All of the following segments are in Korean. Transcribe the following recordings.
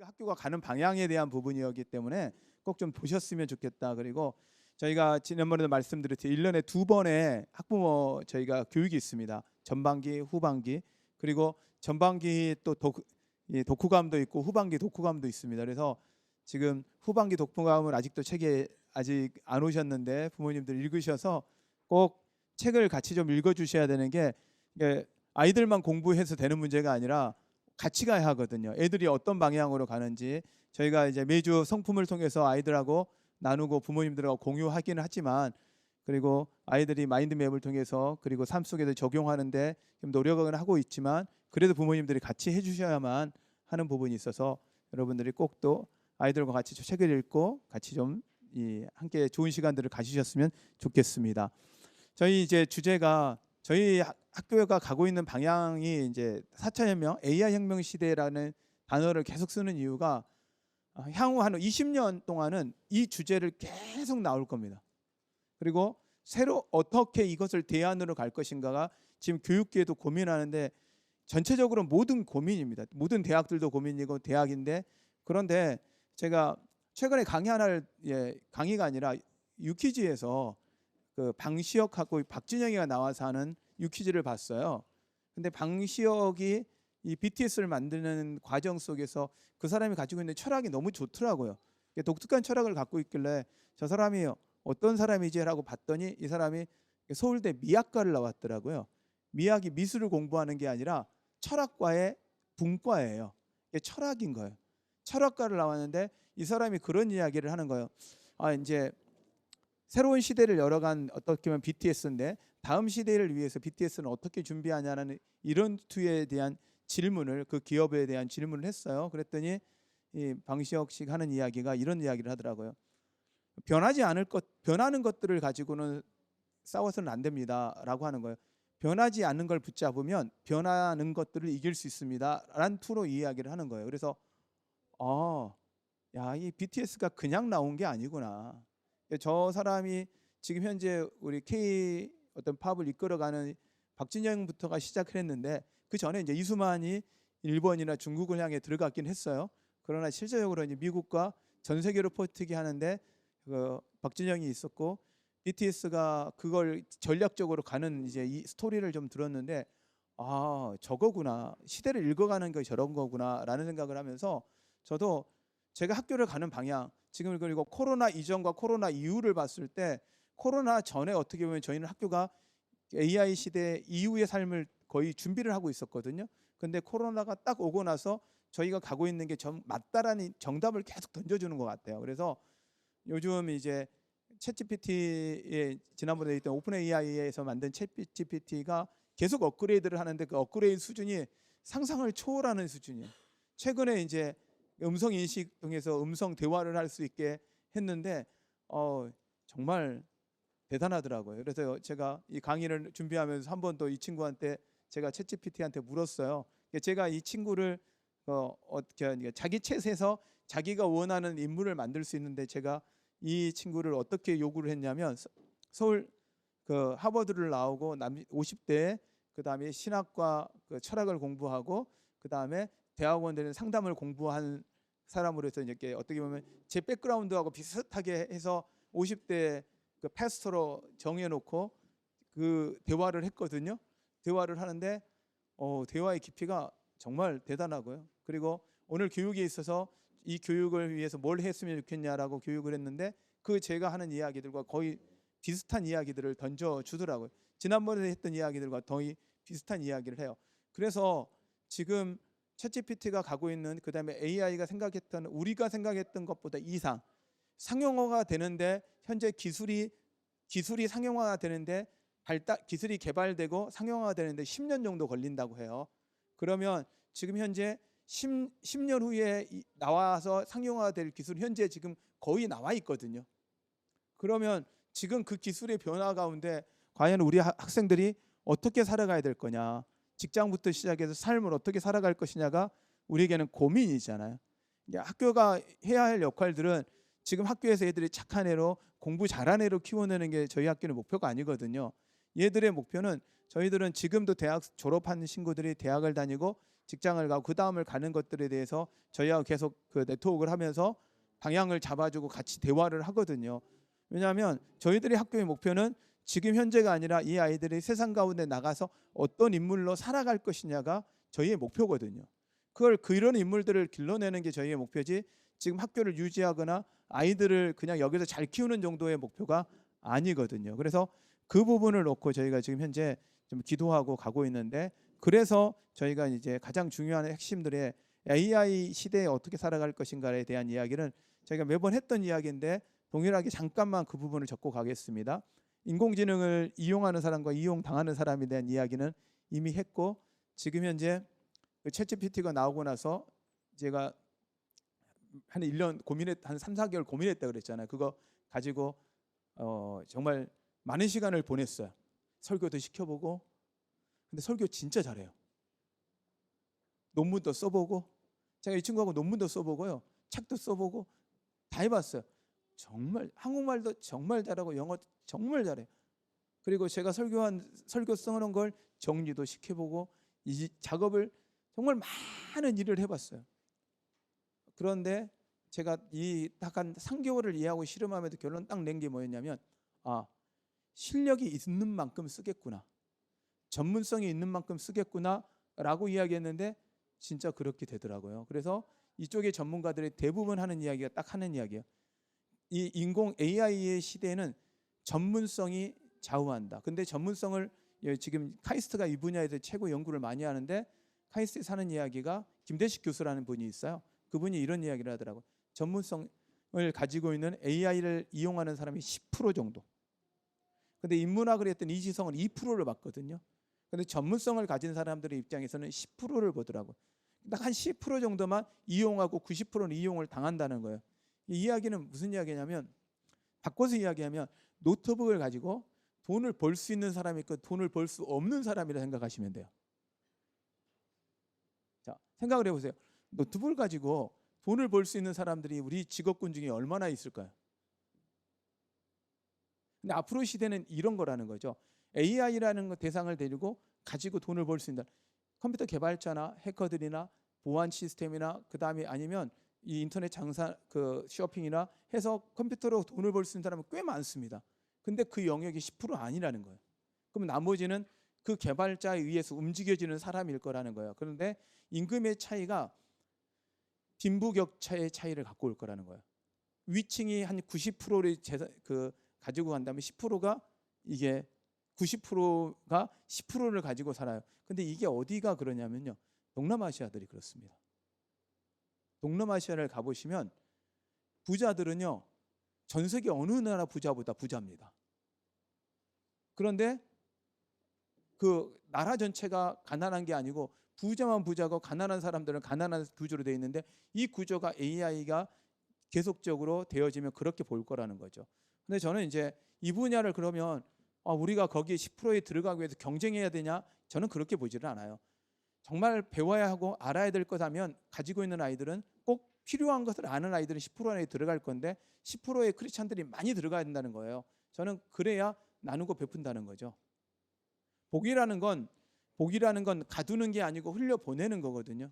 저희가 학교가 가는 방향에 대한 부분이었기 때문에 꼭 좀 보셨으면 좋겠다. 그리고 저희가 지난번에도 말씀드렸듯이 1년에 2번의 학부모 저희가 교육이 있습니다. 전반기, 후반기. 그리고 전반기 또 독후감도 있고 후반기 독후감도 있습니다. 그래서 지금 후반기 독후감은 아직도 책에 아직 안 오셨는데 부모님들 읽으셔서 꼭 책을 같이 좀 읽어 주셔야 되는 게, 이게 아이들만 공부해서 되는 문제가 아니라 같이 가야 하거든요. 애들이 어떤 방향으로 가는지 저희가 이제 매주 성품을 통해서 아이들하고 나누고 부모님들하고 공유하기는 하지만, 그리고 아이들이 마인드맵을 통해서 그리고 삶 속에서 적용하는데 좀 노력을 하고 있지만, 그래도 부모님들이 같이 해주셔야만 하는 부분이 있어서 여러분들이 꼭 또 아이들과 같이 책을 읽고 같이 좀 함께 좋은 시간들을 가지셨으면 좋겠습니다. 저희 이제 주제가, 저희 학교가 가고 있는 방향이 이제 4차 혁명, AI 혁명 시대라는 단어를 계속 쓰는 이유가, 향후 한 20년 동안은 이 주제를 계속 나올 겁니다. 그리고 새로 어떻게 이것을 대안으로 갈 것인가가 지금 교육계도 고민하는데, 전체적으로 모든 고민입니다. 모든 대학들도 고민이고 대학인데, 그런데 제가 최근에 강의 하나를, 강의가 아니라 유퀴즈에서 그 방시혁하고 박진영이가 나와서 하는 유퀴즈를 봤어요. 근데 방시혁이 이 BTS를 만드는 과정 속에서 그 사람이 가지고 있는 철학이 너무 좋더라고요. 독특한 철학을 갖고 있길래 저 사람이 어떤 사람이지라고 봤더니 이 사람이 서울대 미학과를 나왔더라고요. 미학이 미술을 공부하는 게 아니라 철학과의 분과예요. 이게 철학인 거예요. 철학과를 나왔는데 이 사람이 그런 이야기를 하는 거예요. 이제 새로운 시대를 열어간 어떻게 보면 BTS인데, 다음 시대를 위해서 BTS는 어떻게 준비하냐는 이런 투에 대한 질문을, 그 기업에 대한 질문을 했어요. 그랬더니 이 방시혁 씨가 하는 이야기가 이런 이야기를 하더라고요. 변하지 않을 것, 변하는 것들을 가지고는 싸워서는 안 됩니다라고 하는 거예요. 변하지 않는 걸 붙잡으면 변하는 것들을 이길 수 있습니다라는 투로 이야기를 하는 거예요. 그래서 이 BTS가 그냥 나온 게 아니구나. 저 사람이 지금 현재 우리 K 어떤 팝을 이끌어가는 박진영부터가 시작을 했는데, 그 전에 이제 이수만이 일본이나 중국을 향해 들어갔긴 했어요. 그러나 실제적으로 이제 미국과 전 세계로 퍼뜨기 하는데 그 박진영이 있었고, BTS가 그걸 전략적으로 가는 이제 이 스토리를 좀 들었는데, 저거구나, 시대를 읽어가는 게 저런 거구나라는 생각을 하면서, 저도 제가 학교를 가는 방향, 지금 그리고 코로나 이전과 코로나 이후를 봤을 때, 코로나 전에 어떻게 보면 저희는 학교가 AI 시대 이후의 삶을 거의 준비를 하고 있었거든요. 근데 코로나가 딱 오고 나서 저희가 가고 있는 게 맞다라는 정답을 계속 던져주는 것 같아요. 그래서 요즘 이제 챗GPT에 지난번에 있던 오픈 AI에서 만든 챗GPT가 계속 업그레이드를 하는데, 그 업그레이드 수준이 상상을 초월하는 수준이에요. 최근에 이제 음성 인식 통해서 음성 대화를 할 수 있게 했는데 정말 대단하더라고요. 그래서 제가 이 강의를 준비하면서 한 번 더 이 친구한테 제가 챗GPT한테 물었어요. 제가 이 친구를 어떻게 자기 챗에서 자기가 원하는 인물을 만들 수 있는데, 제가 이 친구를 어떻게 요구를 했냐면, 서울 그 하버드를 나오고 50대, 그다음에 신학과 그 철학을 공부하고, 그다음에 대학원들은 상담을 공부한 사람으로서 이렇게 어떻게 보면 제 백그라운드하고 비슷하게 해서 50대 그 패스터로 정해놓고 그 대화를 했거든요. 대화를 하는데 대화의 깊이가 정말 대단하고요. 그리고 오늘 교육에 있어서 이 교육을 위해서 뭘 했으면 좋겠냐라고 교육을 했는데, 그 제가 하는 이야기들과 거의 비슷한 이야기들을 던져주더라고요. 지난번에 했던 이야기들과 거의 비슷한 이야기를 해요. 그래서 지금 챗GPT가 가고 있는, 그다음에 AI가 생각했던, 우리가 생각했던 것보다 이상 상용화가 되는데, 현재 기술이 상용화가 되는데, 기술이 개발되고 상용화가 되는데 10년 정도 걸린다고 해요. 그러면 지금 현재 10년 후에 나와서 상용화가 될 기술 현재 지금 거의 나와 있거든요. 그러면 지금 그 기술의 변화 가운데 과연 우리 학생들이 어떻게 살아가야 될 거냐, 직장부터 시작해서 삶을 어떻게 살아갈 것이냐가 우리에게는 고민이잖아요. 학교가 해야 할 역할들은, 지금 학교에서 애들이 착한 애로 공부 잘하는 애로 키워내는 게 저희 학교의 목표가 아니거든요. 얘들의 목표는, 저희들은 지금도 대학 졸업한 친구들이 대학을 다니고 직장을 가고 그 다음을 가는 것들에 대해서 저희하고 계속 그 네트워크를 하면서 방향을 잡아주고 같이 대화를 하거든요. 왜냐하면 저희들의 학교의 목표는 지금 현재가 아니라 이 아이들이 세상 가운데 나가서 어떤 인물로 살아갈 것이냐가 저희의 목표거든요. 그걸 그런 인물들을 길러내는 게 저희의 목표지, 지금 학교를 유지하거나 아이들을 그냥 여기서 잘 키우는 정도의 목표가 아니거든요. 그래서 그 부분을 놓고 저희가 지금 현재 좀 기도하고 가고 있는데, 그래서 저희가 이제 가장 중요한 핵심들의 AI 시대에 어떻게 살아갈 것인가에 대한 이야기를 저희가 매번 했던 이야기인데 동일하게 잠깐만 그 부분을 적고 가겠습니다. 인공지능을 이용하는 사람과 이용당하는 사람에 대한 이야기는 이미 했고, 지금 현재 그 챗GPT가 나오고 나서 제가 한 1년 한 3, 4개월 고민했다 그랬잖아요. 그거 가지고 정말 많은 시간을 보냈어요. 설교도 시켜보고. 근데 설교 진짜 잘해요. 논문도 써보고, 제가 이 친구하고 논문도 써보고요, 책도 써보고 다 해봤어요. 정말 한국말도 정말 잘하고 영어도 정말 잘해요. 그리고 제가 설교 써놓은 걸 정리도 시켜보고 이 작업을 정말 많은 일을 해봤어요. 그런데 제가 이 딱 한 3개월을 이해하고 실험하면서 결론 딱 낸 게 뭐였냐면, 실력이 있는 만큼 쓰겠구나, 전문성이 있는 만큼 쓰겠구나 라고 이야기했는데 진짜 그렇게 되더라고요. 그래서 이쪽의 전문가들이 대부분 하는 이야기가 딱 하는 이야기예요. 이 인공 AI의 시대에는 전문성이 좌우한다. 근데 전문성을 지금 카이스트가 이 분야에서 최고 연구를 많이 하는데, 카이스트에 사는 이야기가 김대식 교수라는 분이 있어요. 그분이 이런 이야기를 하더라고요. 전문성을 가지고 있는 AI를 이용하는 사람이 10% 정도. 근데 인문학을 했던 이지성은 2%를 봤거든요. 근데 전문성을 가진 사람들의 입장에서는 10%를 보더라고요. 딱 한 10% 정도만 이용하고 90%는 이용을 당한다는 거예요. 이 이야기는 무슨 이야기냐면, 바꿔서 이야기하면 노트북을 가지고 돈을 벌 수 있는 사람이 있고 돈을 벌 수 없는 사람이라 생각하시면 돼요. 자, 생각을 해보세요. 노트북을 가지고 돈을 벌 수 있는 사람들이 우리 직업군 중에 얼마나 있을까요? 근데 앞으로 시대는 이런 거라는 거죠. AI라는 대상을 데리고 가지고 돈을 벌 수 있는 컴퓨터 개발자나 해커들이나 보안 시스템이나 그 다음에 아니면 이 인터넷 장사 그 쇼핑이나 해서 컴퓨터로 돈을 벌 수 있는 사람은 꽤 많습니다. 근데 그 영역이 10% 아니라는 거예요. 그럼 나머지는 그 개발자에 의해서 움직여지는 사람일 거라는 거예요. 그런데 임금의 차이가 빈부격차의 차이를 갖고 올 거라는 거예요. 위층이 한 90%를 가지고 간다면 10%가 이게 90%가 10%를 가지고 살아요. 근데 이게 어디가 그러냐면요, 동남아시아들이 그렇습니다. 동남아시아를 가보시면 부자들은요, 전 세계 어느 나라 부자보다 부자입니다. 그런데 그 나라 전체가 가난한 게 아니고 부자만 부자고 가난한 사람들은 가난한 구조로 되어 있는데, 이 구조가 AI가 계속적으로 되어지면 그렇게 볼 거라는 거죠. 근데 저는 이제 이 분야를 그러면 우리가 거기에 10%에 들어가기 위해서 경쟁해야 되냐? 저는 그렇게 보지를 않아요. 정말 배워야 하고 알아야 될 것하면 가지고 있는 아이들은 꼭 필요한 것을 아는 아이들은 10% 안에 들어갈 건데 10%의 크리스찬들이 많이 들어가야 된다는 거예요. 저는 그래야 나누고 베푼다는 거죠. 복이라는 건 가두는 게 아니고 흘려보내는 거거든요.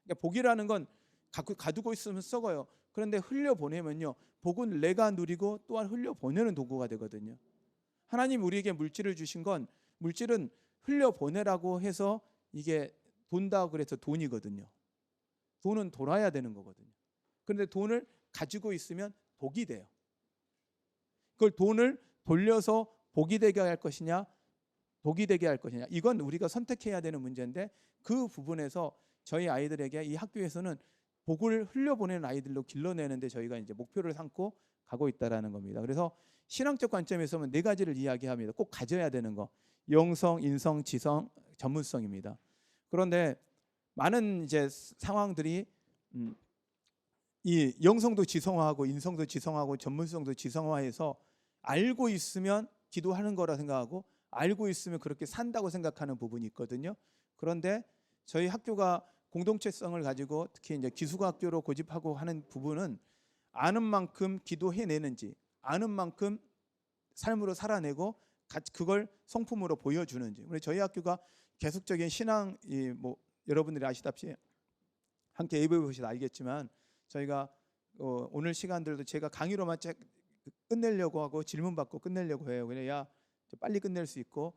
그러니까 복이라는 건 가두고 있으면 썩어요. 그런데 흘려보내면요, 복은 내가 누리고 또한 흘려보내는 도구가 되거든요. 하나님 우리에게 물질을 주신 건, 물질은 흘려보내라고 해서 이게 돈다고 그래서 돈이거든요. 돈은 돌아야 되는 거거든요. 그런데 돈을 가지고 있으면 복이 돼요. 그걸 돈을 돌려서 복이 되게 할 것이냐, 독이 되게 할 것이냐, 이건 우리가 선택해야 되는 문제인데, 그 부분에서 저희 아이들에게 이 학교에서는 복을 흘려보내는 아이들로 길러내는데 저희가 이제 목표를 삼고 가고 있다라는 겁니다. 그래서 신앙적 관점에서는 4가지를 이야기합니다. 꼭 가져야 되는 거: 영성, 인성, 지성, 전문성입니다. 그런데 많은 이제 상황들이 이 영성도 지성화하고 인성도 지성화하고 전문성도 지성화해서 알고 있으면 기도하는 거라 생각하고 알고 있으면 그렇게 산다고 생각하는 부분이 있거든요. 그런데 저희 학교가 공동체성을 가지고 특히 이제 기숙학교로 고집하고 하는 부분은 아는 만큼 기도해내는지, 아는 만큼 삶으로 살아내고 그걸 성품으로 보여주는지. 우리 저희 학교가 계속적인 신앙 여러분들이 아시다시피 함께 예배 보시다 알겠지만 저희가 오늘 시간들도 제가 강의로만 끝내려고 하고 질문 받고 끝내려고 해요. 그래야 빨리 끝낼 수 있고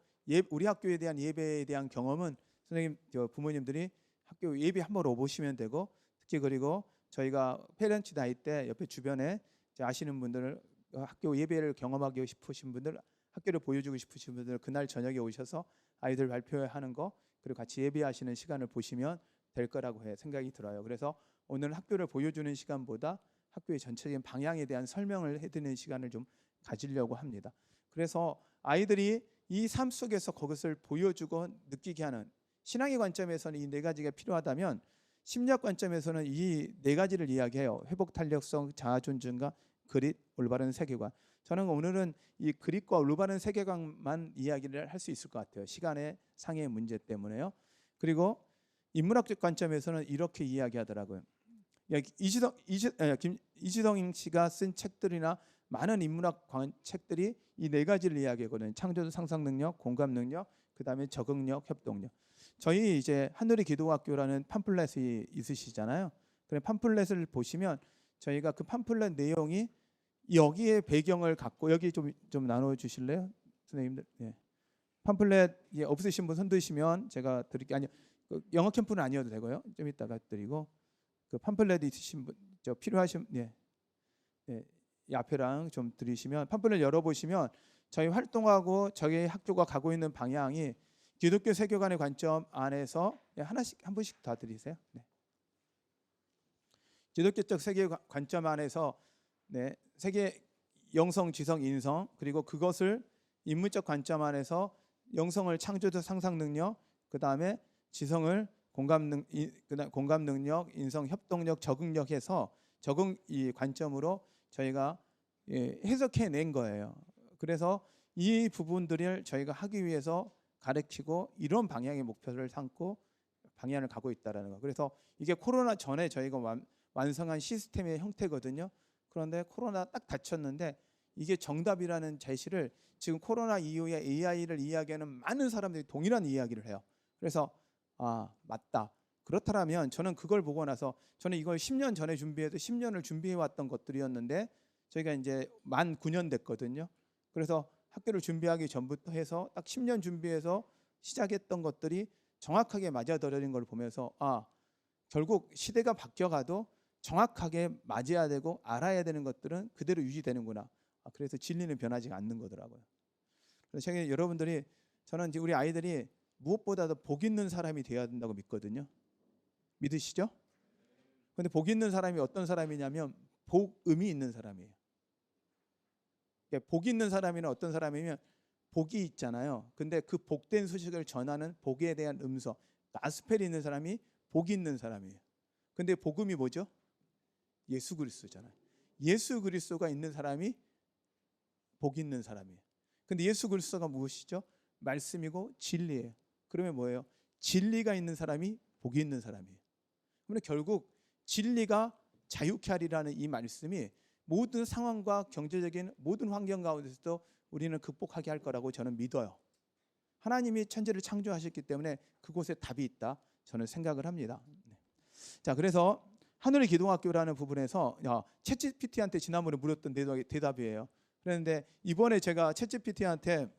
우리 학교에 대한 예배에 대한 경험은 선생님 부모님들이 학교 예배 한번 오보시면 되고 특히 그리고 저희가 페런츠 나이 때 옆에 주변에 아시는 분들 학교 예배를 경험하고 싶으신 분들 학교를 보여주고 싶으신 분들 그날 저녁에 오셔서 아이들 발표하는 거 그리고 같이 예배하시는 시간을 보시면 될 거라고 생각이 들어요. 그래서 오늘 학교를 보여주는 시간보다 학교의 전체적인 방향에 대한 설명을 해드리는 시간을 좀 가지려고 합니다. 그래서 아이들이 이 삶 속에서 그것을 보여주고 느끼게 하는 신앙의 관점에서는 이 네 가지가 필요하다면 심리학 관점에서는 이 네 가지를 이야기해요. 회복 탄력성, 자아 존중과 그릿, 올바른 세계관. 저는 오늘은 이 그릿과 올바른 세계관만 이야기를 할 수 있을 것 같아요. 시간의 상의 문제 때문에요. 그리고 인문학적 관점에서는 이렇게 이야기하더라고요. 이지성 씨가 쓴 책들이나 많은 인문학 책들이 이 네 가지를 이야기하거든요. 창조적 상상 능력, 공감 능력, 그다음에 적응력, 협동력. 저희 이제 하늘의 기도학교라는 팜플렛이 있으시잖아요. 그래 팜플렛을 보시면 저희가 그 팜플렛 내용이 여기에 배경을 갖고 여기 좀 나눠 주실래요, 선생님들? 네. 팜플렛 없으신 분 손 드시면 제가 드릴게요. 아니 영어 캠프는 아니어도 되고요. 좀 이따가 드리고 그 팜플렛 있으신 분 필요하신 이 앞에랑 좀 드리시면 팜플렛 열어보시면 저희 활동하고 저희 학교가 가고 있는 방향이 기독교 세계관의 관점 안에서 하나씩 한 분씩 다 드리세요. 네. 기독교적 세계 관점 안에서 세계 영성, 지성, 인성 그리고 그것을 인문적 관점 안에서 영성을 창조적 상상 능력, 그 다음에 지성을 공감 능력, 인성 협동력, 적응력해서 적응 이 관점으로 저희가 해석해 낸 거예요. 그래서 이 부분들을 저희가 하기 위해서 가르치고 이런 방향의 목표를 삼고 방향을 가고 있다라는 거. 그래서 이게 코로나 전에 저희가 완성한 시스템의 형태거든요. 그런데 코로나 딱 닥쳤는데 이게 정답이라는 제시를 지금 코로나 이후에 AI를 이야기하는 많은 사람들이 동일한 이야기를 해요. 그래서 맞다. 그렇다면 저는 그걸 보고 나서 저는 이걸 10년 전에 준비해도 10년을 준비해 왔던 것들이었는데 저희가 이제 만 9년 됐거든요. 그래서 학교를 준비하기 전부터 해서 딱 10년 준비해서 시작했던 것들이 정확하게 맞아떨어진 걸 보면서 결국 시대가 바뀌어가도 정확하게 맞아야 되고 알아야 되는 것들은 그대로 유지되는구나. 그래서 진리는 변하지 않는 거더라고요. 그래서 여러분들이 저는 이제 우리 아이들이 무엇보다도 복 있는 사람이 되어야 된다고 믿거든요. 믿으시죠? 근데 복 있는 사람이 어떤 사람이냐면 복음이 있는 사람이에요. 그러니까 복 있는 사람이는 어떤 사람이면 복이 있잖아요. 근데 그 복된 소식을 전하는 복에 대한 음성, 가스펠이 있는 사람이 복이 있는 사람이에요. 근데 복음이 뭐죠? 예수 그리스도잖아요. 예수 그리스도가 있는 사람이 복 있는 사람이에요. 근데 예수 그리스도가 무엇이죠? 말씀이고 진리예요. 그러면 뭐예요? 진리가 있는 사람이 복이 있는 사람이에요. 그러면 결국 진리가 자유케 하리라는 이 말씀이 모든 상황과 경제적인 모든 환경 가운데서도 우리는 극복하게 할 거라고 저는 믿어요. 하나님이 천지를 창조하셨기 때문에 그곳에 답이 있다 저는 생각을 합니다. 자, 그래서 하늘의 기도학교라는 부분에서 챗GPT한테 지난번에 물었던 대답이에요. 그런데 이번에 제가 챗GPT한테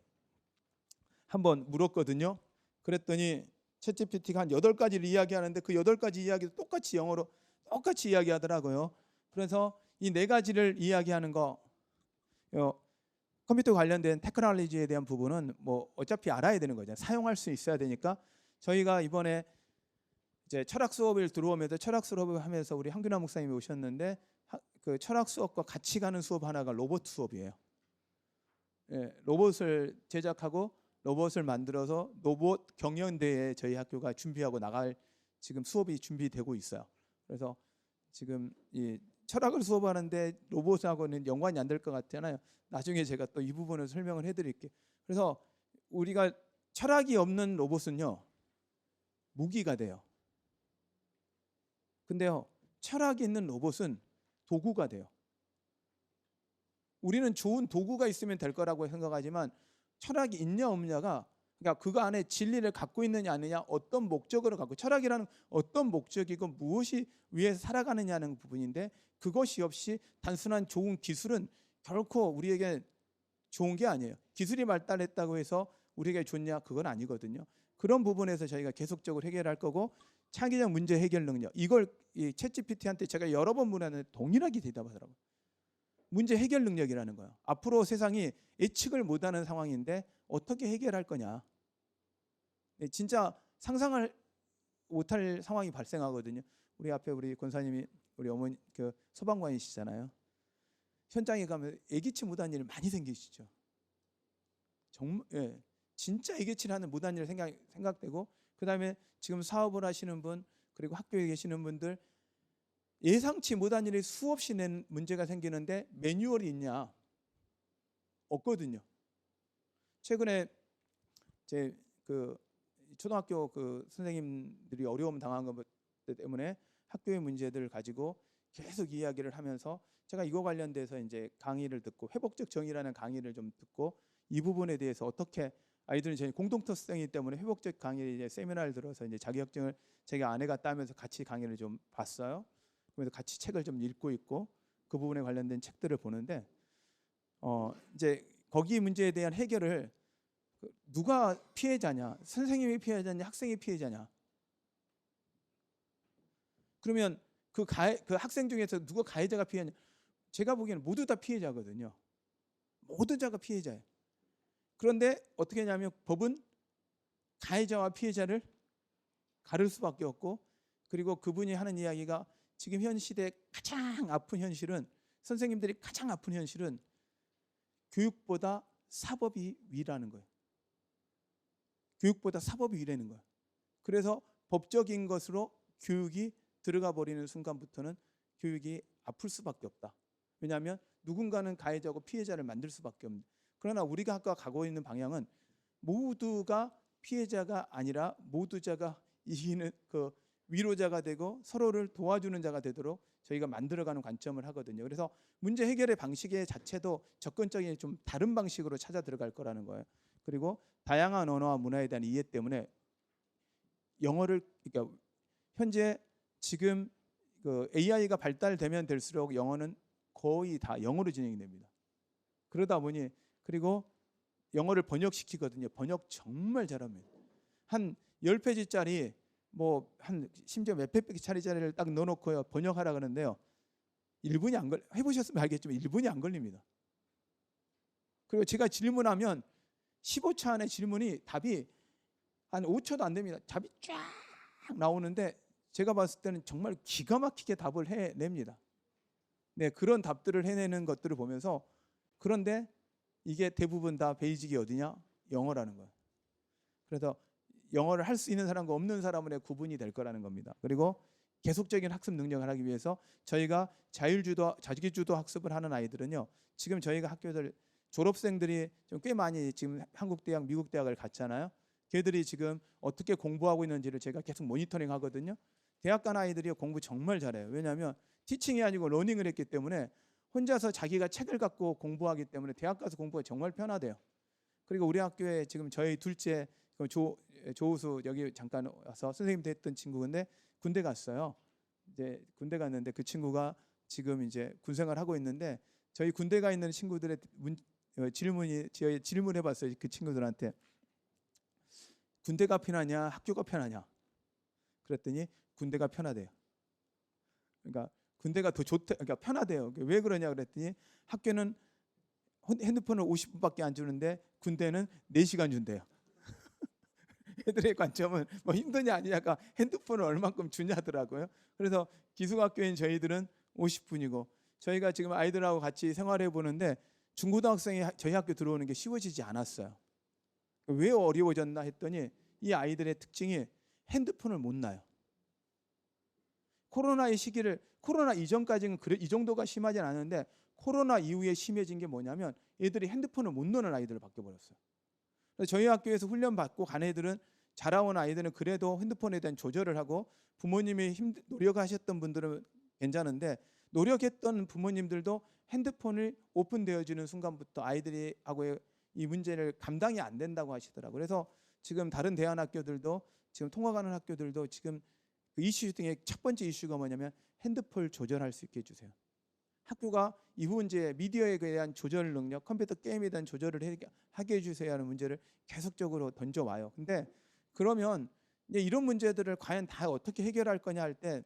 한번 물었거든요. 그랬더니 챗GPT가 한 8가지를 이야기하는데 그 8가지 이야기도 똑같이 영어로 똑같이 이야기하더라고요. 그래서 이 4가지를 이야기하는 거 컴퓨터 관련된 테크놀로지에 대한 부분은 뭐 어차피 알아야 되는 거잖아요. 사용할 수 있어야 되니까 저희가 이번에 이제 철학 수업을 들어오면서 철학 수업을 하면서 우리 한균화 목사님이 오셨는데 그 철학 수업과 같이 가는 수업 하나가 로봇 수업이에요. 로봇을 제작하고 로봇을 만들어서 로봇 경연대회에 저희 학교가 준비하고 나갈 지금 수업이 준비되고 있어요. 그래서 지금 이 철학을 수업하는데 로봇하고는 연관이 안 될 것 같잖아요. 나중에 제가 또 이 부분을 설명을 해드릴게요. 그래서 우리가 철학이 없는 로봇은요 무기가 돼요. 근데요 철학이 있는 로봇은 도구가 돼요. 우리는 좋은 도구가 있으면 될 거라고 생각하지만 철학이 있냐 없냐가 그러니까 그거 안에 진리를 갖고 있느냐 아니냐, 어떤 목적으로 갖고, 철학이라는 어떤 목적이고 무엇이 위해서 살아가느냐는 부분인데, 그것이 없이 단순한 좋은 기술은 결코 우리에게 좋은 게 아니에요. 기술이 발달했다고 해서 우리에게 좋냐, 그건 아니거든요. 그런 부분에서 저희가 계속적으로 해결할 거고, 창의적 문제 해결 능력, 이걸 이 챗GPT한테 제가 여러 번 물었는데 동일하게 대답하더라고요. 문제 해결 능력이라는 거예요. 앞으로 세상이 예측을 못하는 상황인데 어떻게 해결할 거냐. 진짜 상상을 못할 상황이 발생하거든요. 우리 앞에 우리 권사님이 우리 어머니 그 소방관이시잖아요. 현장에 가면 예기치 못한 일 많이 생기시죠. 정말 진짜 예기치 않은 못한 일 생각되고, 그다음에 지금 사업을 하시는 분, 그리고 학교에 계시는 분들, 예상치 못한 일이 수없이 낸 문제가 생기는데 매뉴얼이 있냐? 없거든요. 최근에 제 그 초등학교 그 선생님들이 어려움 당한 것 때문에 학교의 문제들을 가지고 계속 이야기를 하면서 제가 이거 관련돼서 이제 강의를 듣고, 회복적 정의라는 강의를 좀 듣고, 이 부분에 대해서 어떻게 아이들은 저희 공동특성이기 때문에 회복적 강의 이제 세미나를 들어서 이제 자격증을 제가 아내가 따면서 같이 강의를 좀 봤어요. 그래서 같이 책을 좀 읽고 있고, 그 부분에 관련된 책들을 보는데 이제 거기 문제에 대한 해결을 누가 피해자냐, 선생님이 피해자냐, 학생이 피해자냐. 그러면 그 학생 중에서 누가 가해자가 피해자냐? 제가 보기에는 모두 다 피해자거든요. 모두 다가 피해자예요. 그런데 어떻게 하냐면 법은 가해자와 피해자를 가를 수밖에 없고, 그리고 그분이 하는 이야기가 지금 현 시대 가장 아픈 현실은, 선생님들이 가장 아픈 현실은 교육보다 사법이 위라는 거예요. 교육보다 사법이 위라는 거예요. 그래서 법적인 것으로 교육이 들어가 버리는 순간부터는 교육이 아플 수밖에 없다. 왜냐하면 누군가는 가해자고 피해자를 만들 수밖에 없는. 그러나 우리가 아까 가고 있는 방향은 모두가 피해자가 아니라 모두자가 이기는 그 위로자가 되고 서로를 도와주는 자가 되도록 저희가 만들어가는 관점을 하거든요. 그래서 문제 해결의 방식의 자체도 접근적인 좀 다른 방식으로 찾아 들어갈 거라는 거예요. 그리고 다양한 언어와 문화에 대한 이해 때문에 영어를, 그러니까 현재 지금 그 AI가 발달되면 될수록 영어는 거의 다 영어로 진행이 됩니다. 그러다 보니, 그리고 영어를 번역시키거든요. 번역 정말 잘합니다. 한 10페이지짜리 뭐 한 심지어 몇백 페이지짜리를 딱 넣어놓고요, 번역하라 그러는데요, 1분이 안 걸, 해보셨으면 알겠지만 1분이 안 걸립니다. 그리고 제가 질문하면 15초 안에 질문이 답이 한 5초도 안 됩니다. 답이 쫙 나오는데 제가 봤을 때는 정말 기가 막히게 답을 해냅니다. 네, 그런 답들을 해내는 것들을 보면서, 그런데 이게 대부분 다 베이직이 어디냐? 영어라는 거예요. 그래서 영어를 할 수 있는 사람과 없는 사람의 구분이 될 거라는 겁니다. 그리고 계속적인 학습 능력을 하기 위해서 저희가 자기주도 학습을 하는 아이들은요, 지금 저희가 학교들 졸업생들이 좀 꽤 많이 지금 한국 대학, 미국 대학을 갔잖아요. 걔들이 지금 어떻게 공부하고 있는지를 제가 계속 모니터링 하거든요. 대학 간 아이들이 공부 정말 잘해요. 왜냐하면 티칭이 아니고 러닝을 했기 때문에 혼자서 자기가 책을 갖고 공부하기 때문에 대학 가서 공부가 정말 편하대요. 그리고 우리 학교에 지금 저희 둘째 조우수 여기 잠깐 와서 선생님 됐던 친구인데 군대 갔어요. 이제 군대 갔는데 그 친구가 지금 이제 군생활 하고 있는데, 저희 군대 가 있는 친구들의 질문해봤어요. 그 친구들한테 군대가 편하냐, 학교가 편하냐? 그랬더니 군대가 편하대요. 그러니까 군대가 더 좋다, 그러니까 편하대요. 왜 그러냐 그랬더니 학교는 핸드폰을 50분밖에 안 주는데 군대는 4시간 준대요. 애들의 관점은 뭐 힘드냐 아니냐가 핸드폰을 얼만큼 주냐더라고요. 그래서 기숙학교인 저희들은 50분이고, 저희가 지금 아이들하고 같이 생활해 보는데 중고등학생이 저희 학교 들어오는 게 쉬워지지 않았어요. 왜 어려워졌나 했더니 이 아이들의 특징이 핸드폰을 못 놔요. 코로나의 시기를, 코로나 이전까지는 이 정도가 심하진 않은데 코로나 이후에 심해진 게 뭐냐면 애들이 핸드폰을 못 놓는 아이들을 바뀌어버렸어요. 그래서 저희 학교에서 훈련 받고 간 애들은, 자라온 아이들은 그래도 핸드폰에 대한 조절을 하고, 부모님이 노력하셨던 분들은 괜찮은데 노력했던 부모님들도 핸드폰을 오픈되어지는 순간부터 아이들이 하고의 이 문제를 감당이 안 된다고 하시더라고요. 그래서 지금 다른 대안학교들도 지금 통과가는 학교들도 지금 그 이슈 중에 첫 번째 이슈가 뭐냐면 핸드폰 조절할 수 있게 해주세요. 학교가 이후 이제 미디어에 대한 조절 능력, 컴퓨터 게임에 대한 조절을 하게 해주세요 하는 문제를 계속적으로 던져와요. 근데 그러면 이제 이런 문제들을 과연 다 어떻게 해결할 거냐 할 때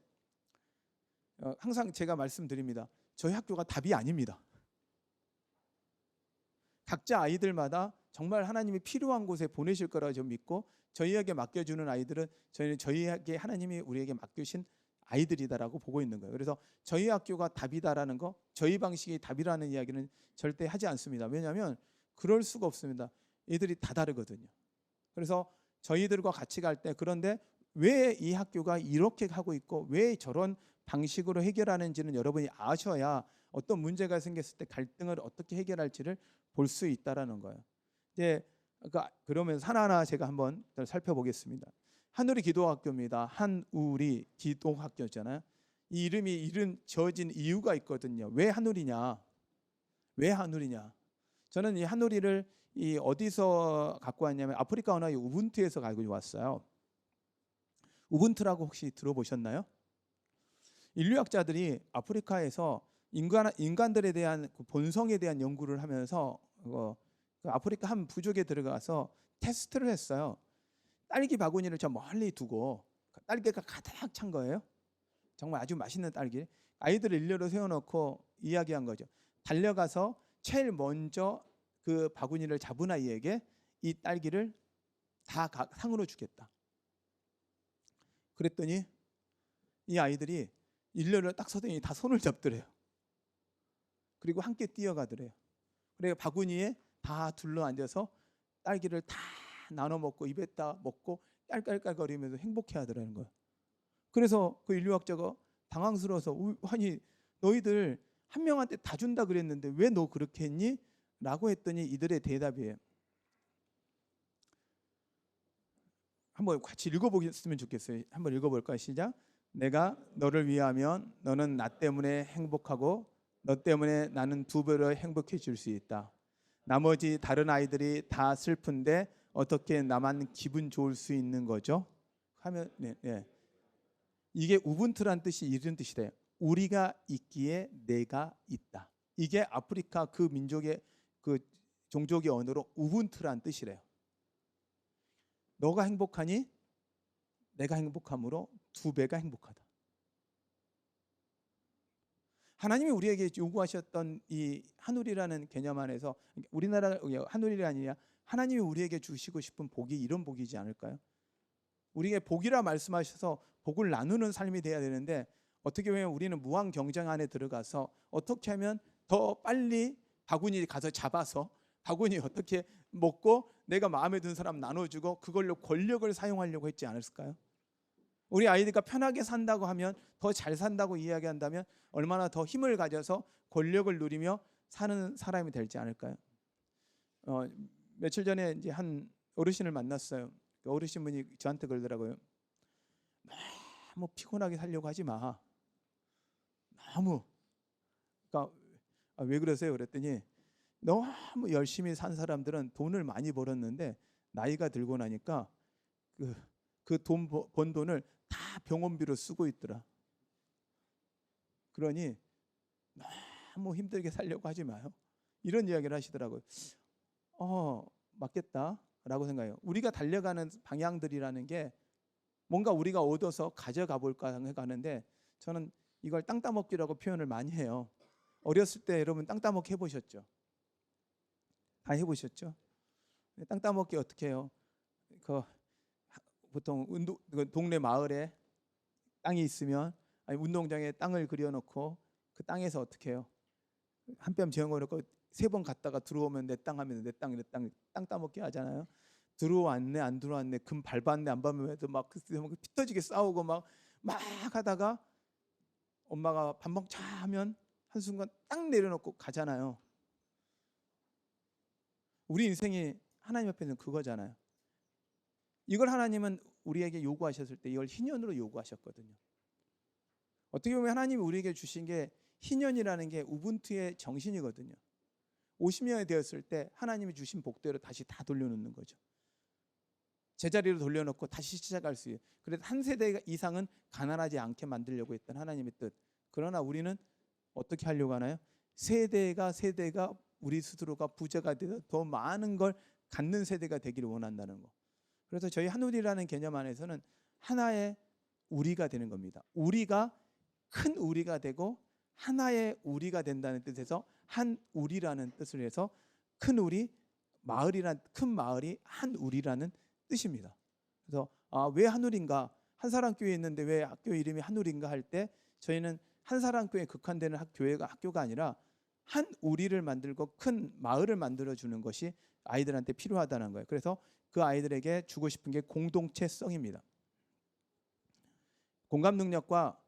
항상 제가 말씀드립니다. 저희 학교가 답이 아닙니다. 각자 아이들마다 정말 하나님이 필요한 곳에 보내실 거라고 좀 믿고 저희에게 맡겨주는 아이들은 저희는 저희에게 하나님이 우리에게 맡기신 아이들이다라고 보고 있는 거예요. 그래서 저희 학교가 답이다라는 거, 저희 방식이 답이라는 이야기는 절대 하지 않습니다. 왜냐하면 그럴 수가 없습니다. 애들이 다 다르거든요. 그래서 저희들과 같이 갈 때 그런데 왜 이 학교가 이렇게 하고 있고 왜 저런 방식으로 해결하는지는 여러분이 아셔야 어떤 문제가 생겼을 때 갈등을 어떻게 해결할지를 볼 수 있다라는 거예요. 이제 그러면 하나하나 제가 한번 살펴보겠습니다. 한우리 기도학교입니다. 한우리 기도학교잖아요. 이 이름 지어진 이유가 있거든요. 왜 한우리냐? 왜 한우리냐? 저는 이 한우리를 어디서 갖고 왔냐면 아프리카 언어의 우분투에서 가지고 왔어요. 우분투라고 혹시 들어보셨나요? 인류학자들이 아프리카에서 인간들에 대한 그 본성에 대한 연구를 하면서 그 아프리카 한 부족에 들어가서 테스트를 했어요. 딸기 바구니를 저 멀리 두고 딸기가 가득 찬 거예요. 정말 아주 맛있는 딸기. 아이들을 일렬로 세워놓고 이야기한 거죠. 달려가서 제일 먼저 그 바구니를 잡은 아이에게 이 딸기를 다 상으로 주겠다. 그랬더니 이 아이들이 일렬로 딱 서더니 다 손을 잡더래요. 그리고 함께 뛰어가더래요. 그래서 바구니에 다 둘러앉아서 딸기를 다 나눠 먹고 입에다 먹고 깔깔깔거리면서 행복해하더라는 거예요. 그래서 그 인류학자가 당황스러워서 아니 너희들 한 명한테 다 준다 그랬는데 왜 너 그렇게 했니? 라고 했더니 이들의 대답이에요. 한번 같이 읽어보겠으면 좋겠어요. 한번 읽어볼까요? 시작. 내가 너를 위하면 너는 나 때문에 행복하고 너 때문에 나는 두 배로 행복해질 수 있다. 나머지 다른 아이들이 다 슬픈데 어떻게 나만 기분 좋을 수 있는 거죠? 하면 네. 이게 우분투란 뜻이 이런 뜻이래요. 우리가 있기에 내가 있다. 이게 아프리카 그 민족의 그 종족의 언어로 우분투란 뜻이래요. 너가 행복하니 내가 행복함으로 두 배가 행복하다. 하나님이 우리에게 요구하셨던 이 한우리라는 개념 안에서 우리나라 한우리가 아니라 하나님이 우리에게 주시고 싶은 복이 이런 복이지 않을까요? 우리에게 복이라 말씀하셔서 복을 나누는 삶이 돼야 되는데 어떻게 보면 우리는 무한 경쟁 안에 들어가서 어떻게 하면 더 빨리 바구니 가서 잡아서 바구니 어떻게 먹고 내가 마음에 드는 사람 나눠주고 그걸로 권력을 사용하려고 했지 않았을까요? 우리 아이들과 편하게 산다고 하면 더 잘 산다고 이야기한다면 얼마나 더 힘을 가져서 권력을 누리며 사는 사람이 될지 않을까요? 며칠 전에 이제 한 어르신을 만났어요. 그 어르신분이 저한테 그러더라고요. 너무 피곤하게 살려고 하지 마. 너무. 그러니까 왜 그러세요? 그랬더니 너무 열심히 산 사람들은 돈을 많이 벌었는데 나이가 들고 나니까 그 번 돈을 다 병원비로 쓰고 있더라. 그러니 너무 힘들게 살려고 하지 마요. 이런 이야기를 하시더라고요. 맞겠다라고 생각해요. 우리가 달려가는 방향들이라는 게 뭔가 우리가 얻어서 가져가 볼까 생각하는데 저는 이걸 땅 따먹기라고 표현을 많이 해요. 어렸을 때 여러분 땅 따먹기 해보셨죠? 다 해보셨죠? 땅 따먹기 어떻게 해요? 보통 동네 마을에 땅이 있으면 아니 운동장에 땅을 그려놓고 그 땅에서 어떻게 해요? 한 뼘 지어놓고 3번 갔다가 들어오면 내 땅 하면 내 땅 따먹기 하잖아요. 들어왔네 안 들어왔네 금 밟았네 안 밟으면서 막 피 터지게 싸우고 막 하다가 엄마가 밥 먹자 하면 한순간 딱 내려놓고 가잖아요. 우리 인생이 하나님 앞에서는 그거잖아요. 이걸 하나님은 우리에게 요구하셨을 때 이걸 희년으로 요구하셨거든요. 어떻게 보면 하나님이 우리에게 주신 게 희년이라는 게 우분투의 정신이거든요. 50년이 되었을 때 하나님이 주신 복대로 다시 다 돌려놓는 거죠. 제자리로 돌려놓고 다시 시작할 수 있어요. 그래서 한 세대 이상은 가난하지 않게 만들려고 했던 하나님의 뜻. 그러나 우리는 어떻게 하려고 하나요? 세대가 우리 스스로가 부자가 돼서 더 많은 걸 갖는 세대가 되기를 원한다는 거. 그래서 저희 한우리라는 개념 안에서는 하나의 우리가 되는 겁니다. 우리가 큰 우리가 되고 하나의 우리가 된다는 뜻에서 한 우리라는 뜻을 해서 큰 우리, 큰 마을이 한 우리라는 뜻입니다. 그래서 왜 한우리인가? 한사람 교회에 있는데 왜 학교 이름이 한우리인가 할 때 저희는 한사람 교회에 국한되는 학교가 아니라 한 우리를 만들고 큰 마을을 만들어 주는 것이 아이들한테 필요하다는 거예요. 그래서 그 아이들에게 주고 싶은 게 공동체성입니다. 공감 능력과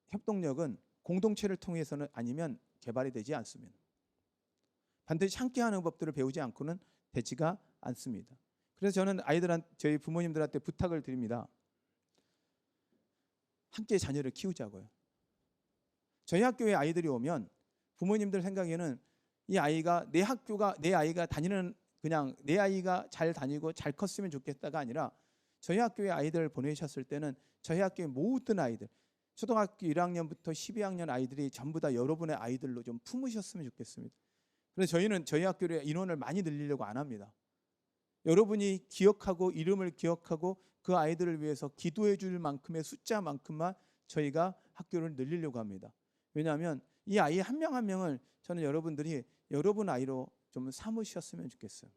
협동력은 공동체를 통해서는 아니면 개발이 되지 않습니다. 반드시 함께하는 법들을 배우지 않고는 되지가 않습니다. 그래서 저는 저희 부모님들한테 부탁을 드립니다. 함께 자녀를 키우자고요. 저희 학교에 아이들이 오면 부모님들 생각에는 내 아이가 다니는 그냥 내 아이가 잘 다니고 잘 컸으면 좋겠다가 아니라 저희 학교에 아이들을 보내셨을 때는 저희 학교의 모든 아이들 초등학교 1학년부터 12학년 아이들이 전부 다 여러분의 아이들로 좀 품으셨으면 좋겠습니다. 그래서 저희는 저희 학교에 인원을 많이 늘리려고 안 합니다. 여러분이 기억하고 이름을 기억하고 그 아이들을 위해서 기도해 줄 만큼의 숫자만큼만 저희가 학교를 늘리려고 합니다. 왜냐하면 이 아이 한 명 한 명을 저는 여러분들이 여러분 아이로 좀 삼으셨으면 좋겠어요.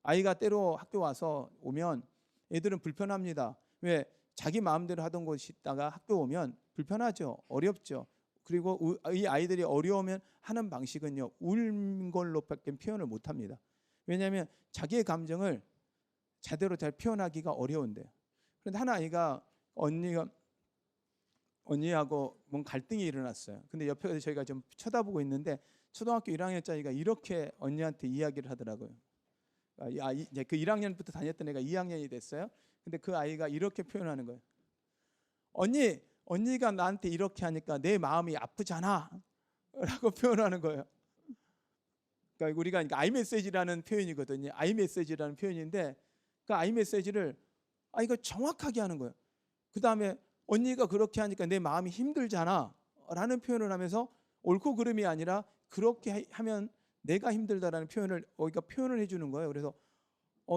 아이가 때로 학교 와서 오면 애들은 불편합니다. 왜? 자기 마음대로 하던 곳이 있다가 학교 오면 불편하죠. 어렵죠. 그리고 이 아이들이 어려우면 하는 방식은요, 울 걸로밖에 표현을 못합니다. 왜냐하면 자기의 감정을 제대로 잘 표현하기가 어려운데요. 그런데 한 아이가 언니하고 뭔 갈등이 일어났어요. 근데 옆에서 저희가 좀 쳐다보고 있는데 초등학교 1학년짜리가 이렇게 언니한테 이야기를 하더라고요. 이제 그 1학년부터 다녔던 애가 2학년이 됐어요. 근데 그 아이가 이렇게 표현하는 거예요. 언니가 나한테 이렇게 하니까 내 마음이 아프잖아 라고 표현하는 거예요. 그러니까 우리가 아이메시지라는 표현이거든요. 아이메시지라는 표현인데 그 아이메시지를 아이가 정확하게 하는 거예요. 그 다음에 언니가 그렇게 하니까 내 마음이 힘들잖아 라는 표현을 하면서 옳고 그름이 아니라 그렇게 하면 내가 힘들다라는 표현을 해주는 거예요. 그래서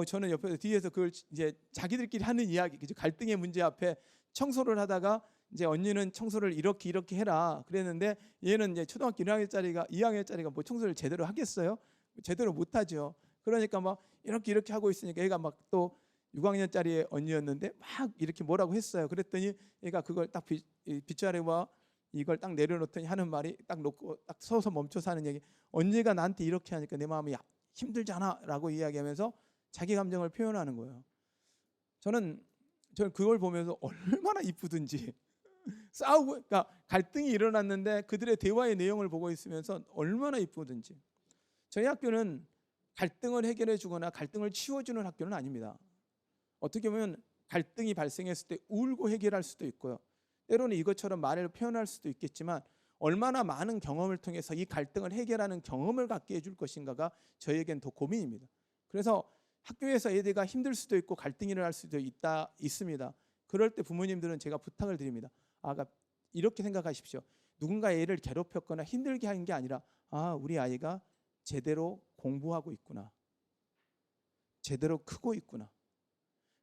저는 옆에서 뒤에서 그걸 이제 자기들끼리 하는 이야기, 갈등의 문제 앞에 청소를 하다가 이제 언니는 청소를 이렇게 해라 그랬는데 얘는 이제 초등학교 2학년짜리가 뭐 청소를 제대로 하겠어요? 제대로 못하죠. 그러니까 막 이렇게 하고 있으니까 얘가 막 또 6학년짜리의 언니였는데 막 이렇게 뭐라고 했어요. 그랬더니 얘가 그걸 딱 빗자루와 이걸 딱 내려놓더니 하는 말이 딱 놓고 딱 서서 멈춰서 하는 얘기, 언니가 나한테 이렇게 하니까 내 마음이 힘들잖아 라고 이야기하면서 자기 감정을 표현하는 거예요. 저는 그걸 보면서 얼마나 이쁘든지 싸우고, 그러니까 갈등이 일어났는데 그들의 대화의 내용을 보고 있으면서 얼마나 이쁘든지. 저희 학교는 갈등을 해결해 주거나 갈등을 치워주는 학교는 아닙니다. 어떻게 보면 갈등이 발생했을 때 울고 해결할 수도 있고요. 때로는 이것처럼 말을 표현할 수도 있겠지만 얼마나 많은 경험을 통해서 이 갈등을 해결하는 경험을 갖게 해줄 것인가가 저희에겐 더 고민입니다. 그래서 학교에서 애들이 힘들 수도 있고 갈등이 일어날 수도 있습니다. 그럴 때 부모님들은 제가 부탁을 드립니다. 이렇게 생각하십시오. 누군가 애를 괴롭혔거나 힘들게 하는 게 아니라 우리 아이가 제대로 공부하고 있구나. 제대로 크고 있구나.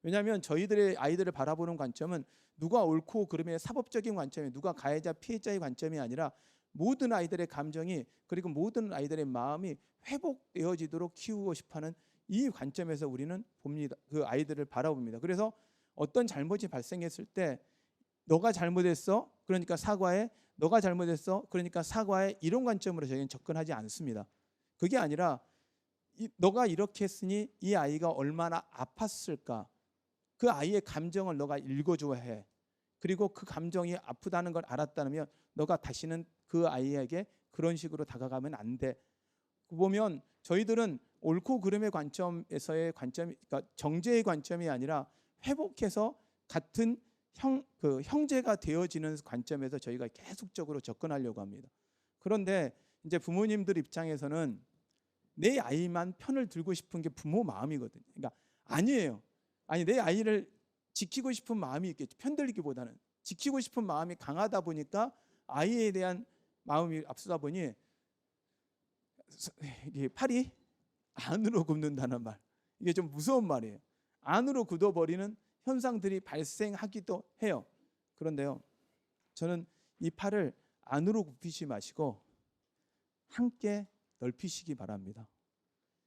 왜냐하면 저희들의 아이들을 바라보는 관점은 누가 옳고 그름의 사법적인 관점이, 누가 가해자 피해자의 관점이 아니라 모든 아이들의 감정이, 그리고 모든 아이들의 마음이 회복되어지도록 키우고 싶어하는 이 관점에서 우리는 봅니다. 그 아이들을 바라봅니다. 그래서 어떤 잘못이 발생했을 때 너가 잘못했어 그러니까 사과해, 너가 잘못했어 그러니까 사과해, 이런 관점으로 저희는 접근하지 않습니다. 그게 아니라 너가 이렇게 했으니 이 아이가 얼마나 아팠을까, 그 아이의 감정을 너가 읽어줘야 해. 그리고 그 감정이 아프다는 걸 알았다면 너가 다시는 그 아이에게 그런 식으로 다가가면 안 돼. 보면 저희들은 옳고 그름의 관점에서의 관점이, 그러니까 정죄의 관점이 아니라 회복해서 같은 형제가 되어지는 관점에서 저희가 계속적으로 접근하려고 합니다. 그런데 이제 부모님들 입장에서는 내 아이만 편을 들고 싶은 게 부모 마음이거든요. 그러니까 아니에요. 아니 내 아이를 지키고 싶은 마음이 있겠지. 편들기보다는 지키고 싶은 마음이 강하다 보니까 아이에 대한 마음이 앞서다 보니 이게 팔이 안으로 굽는다는 말. 이게 좀 무서운 말이에요. 안으로 굳어버리는 현상들이 발생하기도 해요. 그런데요, 저는 이 팔을 안으로 굽히지 마시고 함께 넓히시기 바랍니다.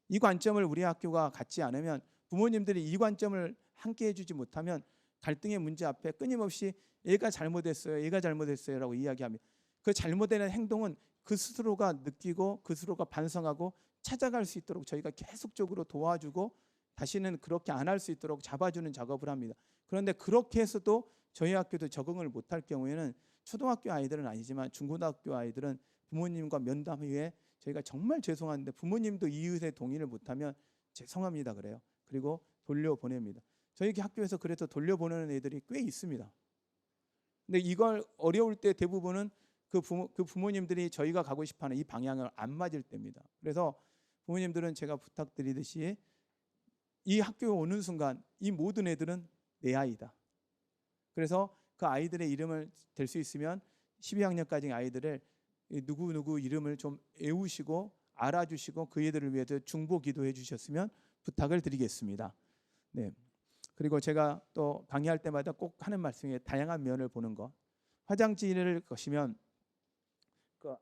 이 관점을 우리 학교가 갖지 않으면, 부모님들이 이 관점을 함께 해주지 못하면 갈등의 문제 앞에 끊임없이 얘가 잘못했어요, 얘가 잘못했어요 라고 이야기합니다. 그 잘못된 행동은 그 스스로가 느끼고 그 스스로가 반성하고 찾아갈 수 있도록 저희가 계속적으로 도와주고 다시는 그렇게 안 할 수 있도록 잡아주는 작업을 합니다. 그런데 그렇게 해서도 저희 학교도 적응을 못할 경우에는 초등학교 아이들은 아니지만 중고등학교 아이들은 부모님과 면담 후에 저희가 정말 죄송한데 부모님도 이웃의 동의를 못하면 죄송합니다 그래요. 그리고 돌려보냅니다. 저희 학교에서 그래서 돌려보내는 애들이 꽤 있습니다. 근데 이걸 어려울 때 대부분은 그 부모님들이 저희가 가고 싶어하는 이 방향을 안 맞을 때입니다. 그래서 부모님들은 제가 부탁드리듯이 이 학교에 오는 순간 이 모든 애들은 내 아이다. 그래서 그 아이들의 이름을 댈 수 있으면 12학년까지 아이들을 누구누구 이름을 좀 외우시고 알아주시고 그 애들을 위해서 중보 기도해 주셨으면 부탁을 드리겠습니다. 네. 그리고 제가 또 강의할 때마다 꼭 하는 말씀이 다양한 면을 보는 것. 화장지를 거시면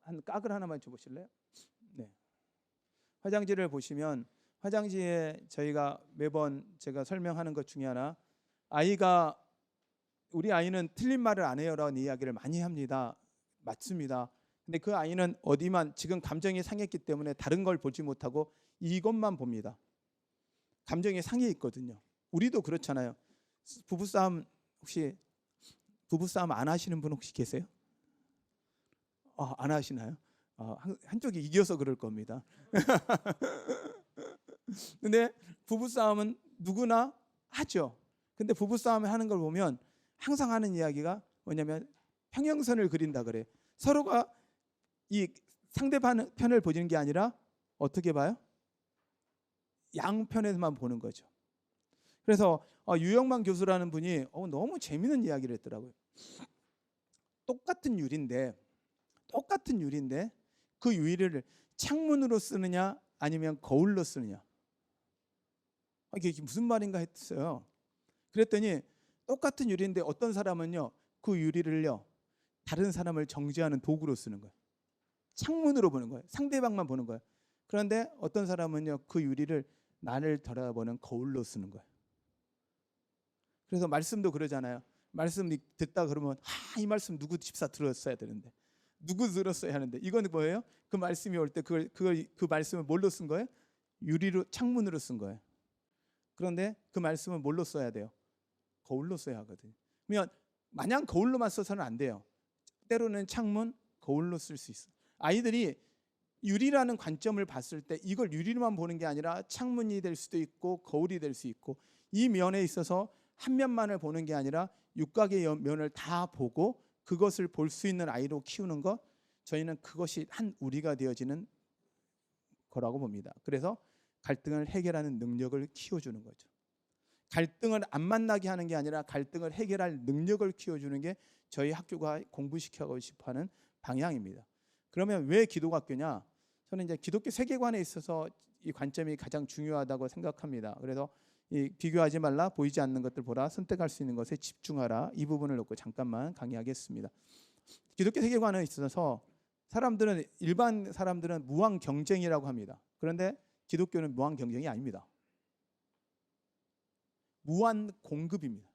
한 깍을 하나만 줘보실래요? 네. 화장지를 보시면 화장지에 저희가 매번 제가 설명하는 것 중에 하나, 우리 아이는 틀린 말을 안 해요라는 이야기를 많이 합니다. 맞습니다. 근데 그 아이는 어디만 지금 감정이 상했기 때문에 다른 걸 보지 못하고 이것만 봅니다. 감정이 상해 있거든요. 우리도 그렇잖아요. 부부싸움 안 하시는 분 혹시 계세요? 안 하시나요? 한쪽이 이겨서 그럴 겁니다. 근데 부부싸움은 누구나 하죠. 근데 부부싸움을 하는 걸 보면 항상 하는 이야기가 뭐냐면 평행선을 그린다 그래요. 서로가 이 상대방 편을 보는 게 아니라 어떻게 봐요? 양편에서만 보는 거죠. 그래서 유영만 교수라는 분이 너무 재밌는 이야기를 했더라고요. 똑같은 유리인데 그 유리를 창문으로 쓰느냐 아니면 거울로 쓰느냐, 이게 무슨 말인가 했어요. 그랬더니 똑같은 유리인데 어떤 사람은요 그 유리를요 다른 사람을 정죄하는 도구로 쓰는 거예요. 창문으로 보는 거예요. 상대방만 보는 거예요. 그런데 어떤 사람은요 그 유리를 나를 돌아보는 거울로 쓰는 거예요. 그래서 말씀도 그러잖아요. 말씀 듣다 그러면 이 말씀 누구 집사 들었어야 되는데, 누구 들었어야 하는데, 이거는 뭐예요? 그 말씀이 올 때 그 말씀을 뭘로 쓴 거예요? 유리로, 창문으로 쓴 거예요. 그런데 그 말씀은 뭘로 써야 돼요? 거울로 써야 하거든요. 그러면 마냥 거울로만 써서는 안 돼요. 때로는 창문, 거울로 쓸 수 있어요. 아이들이 유리라는 관점을 봤을 때 이걸 유리로만 보는 게 아니라 창문이 될 수도 있고 거울이 될 수 있고, 이 면에 있어서 한 면만을 보는 게 아니라 육각의 면을 다 보고 그것을 볼 수 있는 아이로 키우는 것, 저희는 그것이 한 우리가 되어지는 거라고 봅니다. 그래서 갈등을 해결하는 능력을 키워주는 거죠. 갈등을 안 만나게 하는 게 아니라 갈등을 해결할 능력을 키워주는 게 저희 학교가 공부시키고 싶어하는 방향입니다. 그러면 왜 기독학교냐? 저는 이제 기독교 세계관에 있어서 이 관점이 가장 중요하다고 생각합니다. 그래서 비교하지 말라, 보이지 않는 것들 보라, 선택할 수 있는 것에 집중하라, 이 부분을 놓고 잠깐만 강의하겠습니다. 기독교 세계관에 있어서 일반 사람들은 무한 경쟁이라고 합니다. 그런데 기독교는 무한 경쟁이 아닙니다. 무한 공급입니다.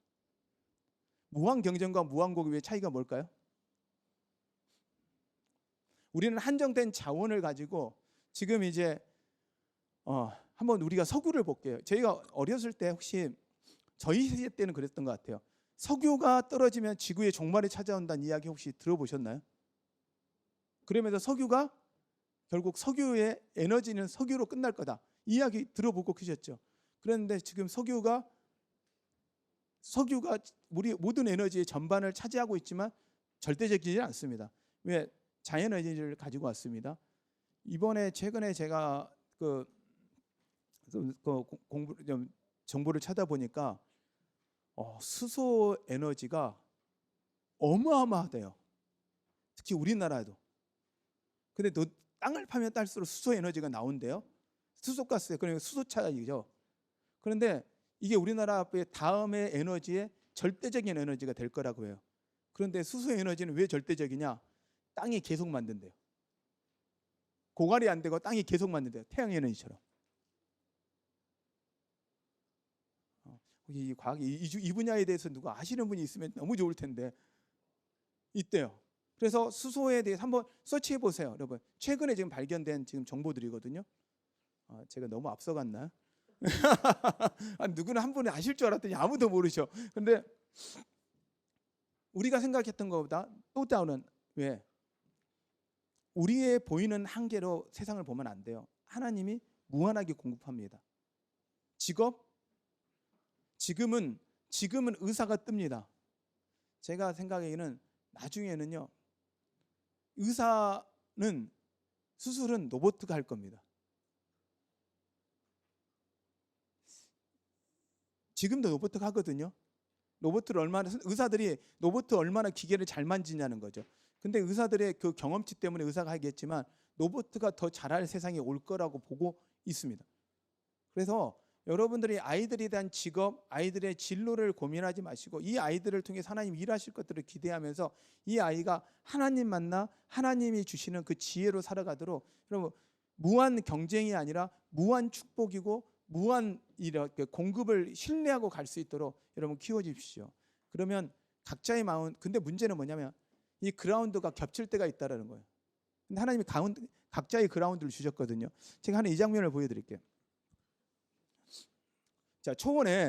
무한 경쟁과 무한 공급의 차이가 뭘까요? 우리는 한정된 자원을 가지고 지금 이제 한번 우리가 석유를 볼게요. 저희가 어렸을 때 혹시 저희 세대 때는 그랬던 것 같아요. 석유가 떨어지면 지구의 종말이 찾아온다는 이야기 혹시 들어보셨나요? 그러면서 석유가 결국 석유의 에너지는 석유로 끝날 거다, 이 이야기 들어보고 계셨죠? 그런데 지금 석유가 우리 모든 에너지의 전반을 차지하고 있지만 절대적이지 않습니다. 왜? 자연 에너지를 가지고 왔습니다. 최근에 제가 정보를 찾아보니까 수소 에너지가 어마어마하대요. 특히 우리나라에도. 근데 땅을 파면 딸수록 수소 에너지가 나온대요. 수소가스, 그러니까 수소차이죠. 그런데 이게 우리나라의 다음의 에너지의 절대적인 에너지가 될 거라고 해요. 그런데 수소 에너지는 왜 절대적이냐? 땅이 계속 만든대요. 고갈이 안 되고 땅이 계속 만든대요. 태양 에너지처럼. 이 과학 이 분야에 대해서 누가 아시는 분이 있으면 너무 좋을 텐데 있대요. 그래서 수소에 대해서 한번 서치해 보세요, 여러분. 최근에 지금 발견된 지금 정보들이거든요. 제가 너무 앞서갔나? 누구나 한 분이 아실 줄 알았더니 아무도 모르셔. 근데 우리가 생각했던 것보다 또 다른, 왜? 우리의 보이는 한계로 세상을 보면 안 돼요. 하나님이 무한하게 공급합니다. 직업? 지금은 의사가 뜹니다. 제가 생각하기에는 나중에는요, 수술은 로봇가 할 겁니다. 지금도 로봇가 하거든요. 의사들이 로봇 얼마나 기계를 잘 만지냐는 거죠. 근데 의사들의 그 경험치 때문에 의사가 하겠지만 로봇가 더 잘할 세상이 올 거라고 보고 있습니다. 그래서 여러분들이 아이들에 대한 직업, 아이들의 진로를 고민하지 마시고 이 아이들을 통해 하나님 일하실 것들을 기대하면서 이 아이가 하나님 만나 하나님이 주시는 그 지혜로 살아가도록, 여러분, 무한 경쟁이 아니라 무한 축복이고 무한 이렇게 공급을 신뢰하고 갈 수 있도록 여러분 키워주십시오. 그러면 각자의 마음, 근데 문제는 뭐냐면 이 그라운드가 겹칠 때가 있다라는 거예요. 근데 하나님이 각자의 그라운드를 주셨거든요. 제가 하나 이 장면을 보여드릴게요. 자,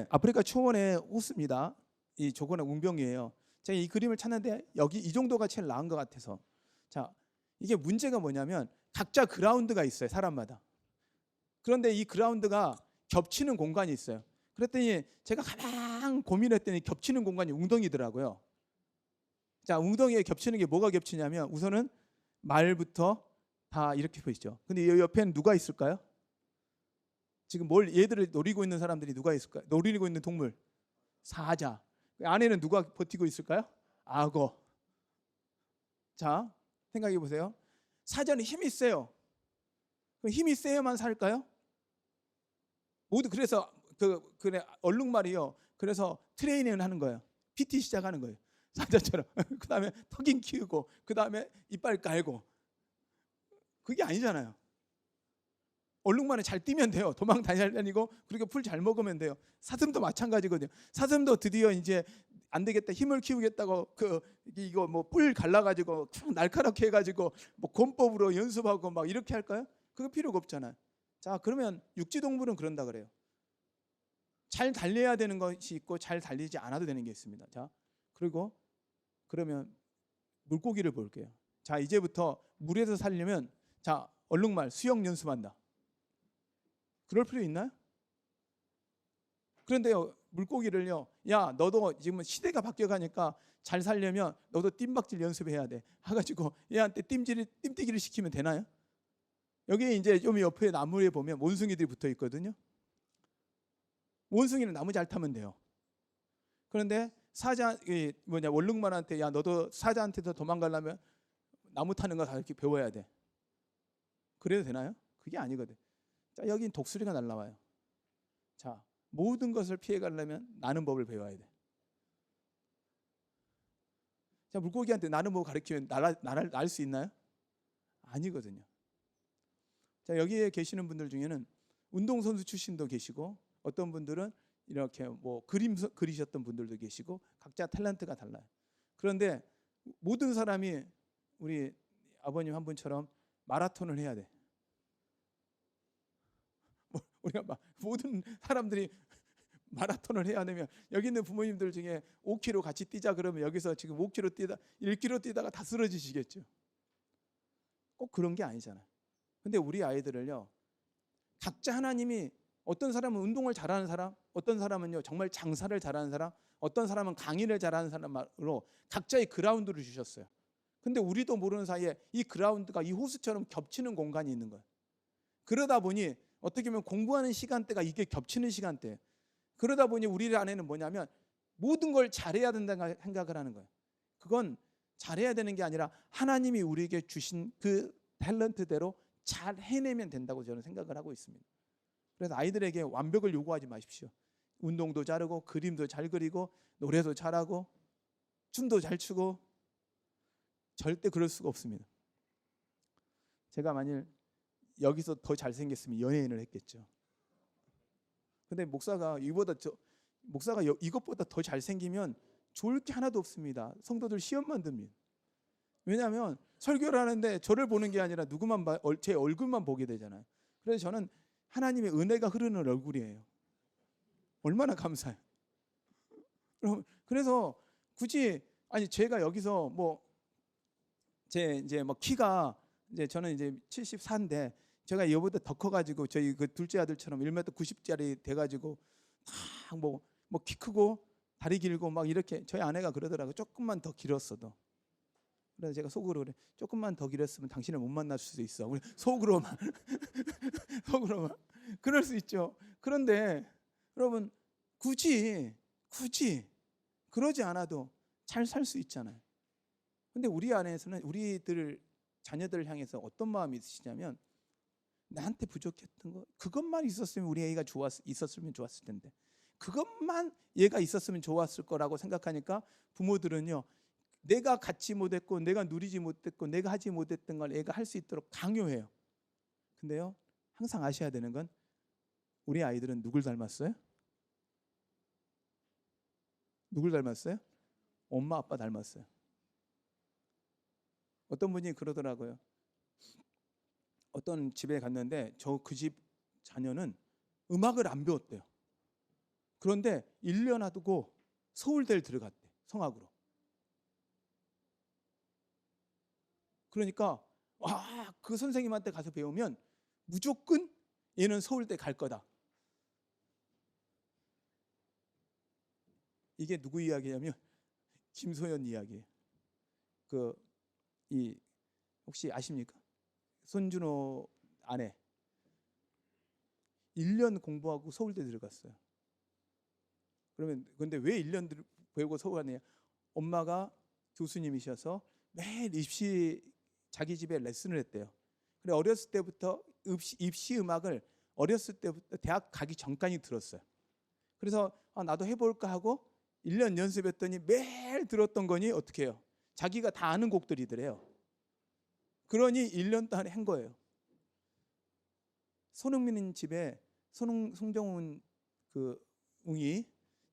아프리카 초원에 호수입니다. 이 조건의 웅병이에요. 제가 이 그림을 찾는데 여기 이 정도가 제일 나은 것 같아서. 자, 이게 문제가 뭐냐면 각자 그라운드가 있어요, 사람마다. 그런데 이 그라운드가 겹치는 공간이 있어요. 그랬더니 제가 가만 고민했더니 겹치는 공간이 웅덩이더라고요. 자, 웅덩이에 겹치는 게 뭐가 겹치냐면 우선은 말부터 다 이렇게 보이죠. 근데 이 옆에는 누가 있을까요? 지금 얘들을 노리고 있는 사람들이 누가 있을까요? 노리고 있는 동물, 사자. 안에는 누가 버티고 있을까요? 악어. 자, 생각해 보세요. 사자는 힘이 세요. 힘이 세야만 살까요? 모두 그래서 그래 얼룩말이요. 그래서 트레이닝을 하는 거예요. PT 시작하는 거예요. 사자처럼. 그다음에 턱인 키우고, 그다음에 이빨 깔고. 그게 아니잖아요. 얼룩말은 잘 뛰면 돼요. 도망 다니고, 그리고 풀 잘 먹으면 돼요. 사슴도 마찬가지거든요. 사슴도 드디어 이제 안 되겠다, 힘을 키우겠다고 이거 뭐 뿔 갈라가지고 날카롭게 해가지고 뭐 권법으로 연습하고 막 이렇게 할까요? 그거 필요가 없잖아요. 자, 그러면 육지동물은 그런다 그래요. 잘 달려야 되는 것이 있고 잘 달리지 않아도 되는 게 있습니다. 자, 그리고 그러면 물고기를 볼게요. 자, 이제부터 물에서 살려면, 자, 얼룩말 수영 연습한다. 그럴 필요 있나요? 그런데요, 물고기를요, 야, 너도 지금 시대가 바뀌어가니까 잘 살려면 너도 뜀박질 연습해야 돼 해가지고 얘한테 뜀뛰기를 시키면 되나요? 여기 이제 좀 옆에 나무에 보면 원숭이들이 붙어 있거든요. 원숭이는 나무 잘 타면 돼요. 그런데 원룸만한테, 야, 너도 사자한테서 도망가려면 나무 타는 거 다 이렇게 배워야 돼. 그래도 되나요? 그게 아니거든. 자, 여긴 독수리가 날라와요. 자, 모든 것을 피해가려면 나는 법을 배워야 돼. 자, 물고기한테 나는 법 가르치면 날 수 있나요? 아니거든요. 자, 여기에 계시는 분들 중에는 운동선수 출신도 계시고, 어떤 분들은 이렇게 뭐 그리셨던 분들도 계시고, 각자 탤런트가 달라요. 그런데 모든 사람이 우리 아버님 한 분처럼 마라톤을 해야 돼. 우리가 모든 사람들이 마라톤을 해야 되면, 여기 있는 부모님들 중에 5km 같이 뛰자 그러면 여기서 지금 5km 뛰다 1km 뛰다가 다 쓰러지시겠죠. 꼭 그런 게 아니잖아요. 근데 우리 아이들을요, 각자 하나님이, 어떤 사람은 운동을 잘하는 사람, 어떤 사람은요 정말 장사를 잘하는 사람, 어떤 사람은 강의를 잘하는 사람으로 각자의 그라운드를 주셨어요. 근데 우리도 모르는 사이에 이 그라운드가 이 호수처럼 겹치는 공간이 있는 거예요. 그러다 보니 어떻게 보면 공부하는 시간대가 이게 겹치는 시간대예요. 그러다 보니 우리 안에는 뭐냐면 모든 걸 잘해야 된다는 생각을 하는 거예요. 그건 잘해야 되는 게 아니라 하나님이 우리에게 주신 그 탤런트대로 잘 해내면 된다고 저는 생각을 하고 있습니다. 그래서 아이들에게 완벽을 요구하지 마십시오. 운동도 잘하고 그림도 잘 그리고 노래도 잘하고 춤도 잘 추고 절대 그럴 수가 없습니다. 제가 만일 여기서 더 잘생겼으면 연예인을 했겠죠. 근데 목사가 이것보다 더 잘생기면 좋을 게 하나도 없습니다. 성도들 시험만 듭니다. 왜냐하면 설교를 하는데 저를 보는 게 아니라 제 얼굴만 보게 되잖아요. 그래서 저는 하나님의 은혜가 흐르는 얼굴이에요. 얼마나 감사해요. 그래서 굳이 제가 여기서 이제 키가 저는 이제 74인데 제가 얘보다 더 커가지고 저희 그 둘째 아들처럼 1m 90짜리 돼가지고 키 크고 다리 길고 막 이렇게 저희 아내가 그러더라고요. 조금만 더 길었어도. 그래서 제가 속으로 그래. 조금만 더 길었으면 당신을 못 만날 수도 있어. 속으로만 그럴 수 있죠. 그런데 여러분 굳이 그러지 않아도 잘 살 수 있잖아요. 근데 우리 안에서는 우리들 자녀들을 향해서 어떤 마음이 있으시냐면 나한테 부족했던 거 그것만 있었으면 우리 애가 있었으면 좋았을 텐데 그것만 얘가 있었으면 좋았을 거라고 생각하니까 부모들은요 내가 갖지 못했고 내가 누리지 못했고 내가 하지 못했던 걸 애가 할 수 있도록 강요해요. 근데요 항상 아셔야 되는 건 우리 아이들은 누굴 닮았어요? 누굴 닮았어요? 엄마 아빠 닮았어요. 어떤 분이 그러더라고요. 어떤 집에 갔는데 그 집 자녀는 음악을 안 배웠대요. 그런데 1년 하고 서울대를 들어갔대. 성악으로. 그러니까 그 선생님한테 가서 배우면 무조건 얘는 서울대 갈 거다. 이게 누구 이야기냐면 김소연 이야기예요. 혹시 아십니까? 손준호 아내 1년 공부하고 서울대 들어갔어요. 근데 왜 1년 배우고 서울 갔느냐? 엄마가 교수님이셔서 매일 자기 집에 레슨을 했대요. 그래 어렸을 때부터 입시 음악을 어렸을 때부터 대학 가기 전까지 들었어요. 그래서 나도 해볼까 하고 1년 연습했더니 매일 들었던 거니 어떻게 해요? 자기가 다 아는 곡들이더래요. 그러니 1년 동안 한 거예요. 손흥민 집에 송정훈 웅이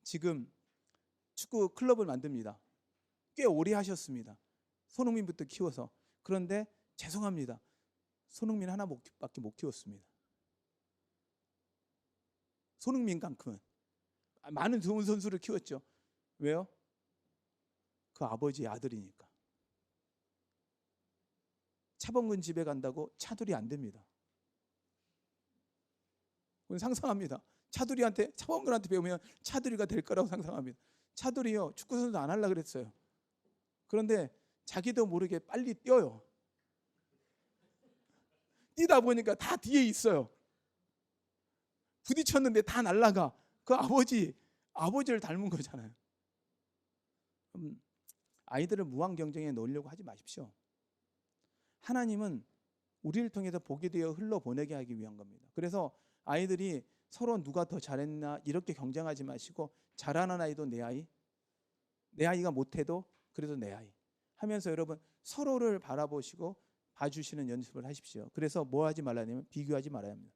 지금 축구 클럽을 만듭니다. 꽤 오래 하셨습니다. 손흥민부터 키워서. 그런데 죄송합니다. 손흥민 하나밖에 못 키웠습니다. 손흥민만큼은 많은 좋은 선수를 키웠죠. 왜요? 그 아버지의 아들이니까. 차범근 집에 간다고 차돌이 안 됩니다. 상상합니다. 차범근한테 배우면 차돌이가 될 거라고 상상합니다. 차돌이요 축구 선수 안 하려고 그랬어요. 그런데 자기도 모르게 빨리 뛰어요. 뛰다 보니까 다 뒤에 있어요. 부딪혔는데 다 날아가. 그 아버지를 닮은 거잖아요. 아이들을 무한 경쟁에 놓으려고 하지 마십시오. 하나님은 우리를 통해서 복이 되어 흘러보내게 하기 위한 겁니다. 그래서 아이들이 서로 누가 더 잘했나 이렇게 경쟁하지 마시고 잘하는 아이도 내 아이가 못해도 그래도 내 아이 하면서 여러분 서로를 바라보시고 봐주시는 연습을 하십시오. 그래서 뭐 하지 말라냐면 비교하지 말아야 합니다.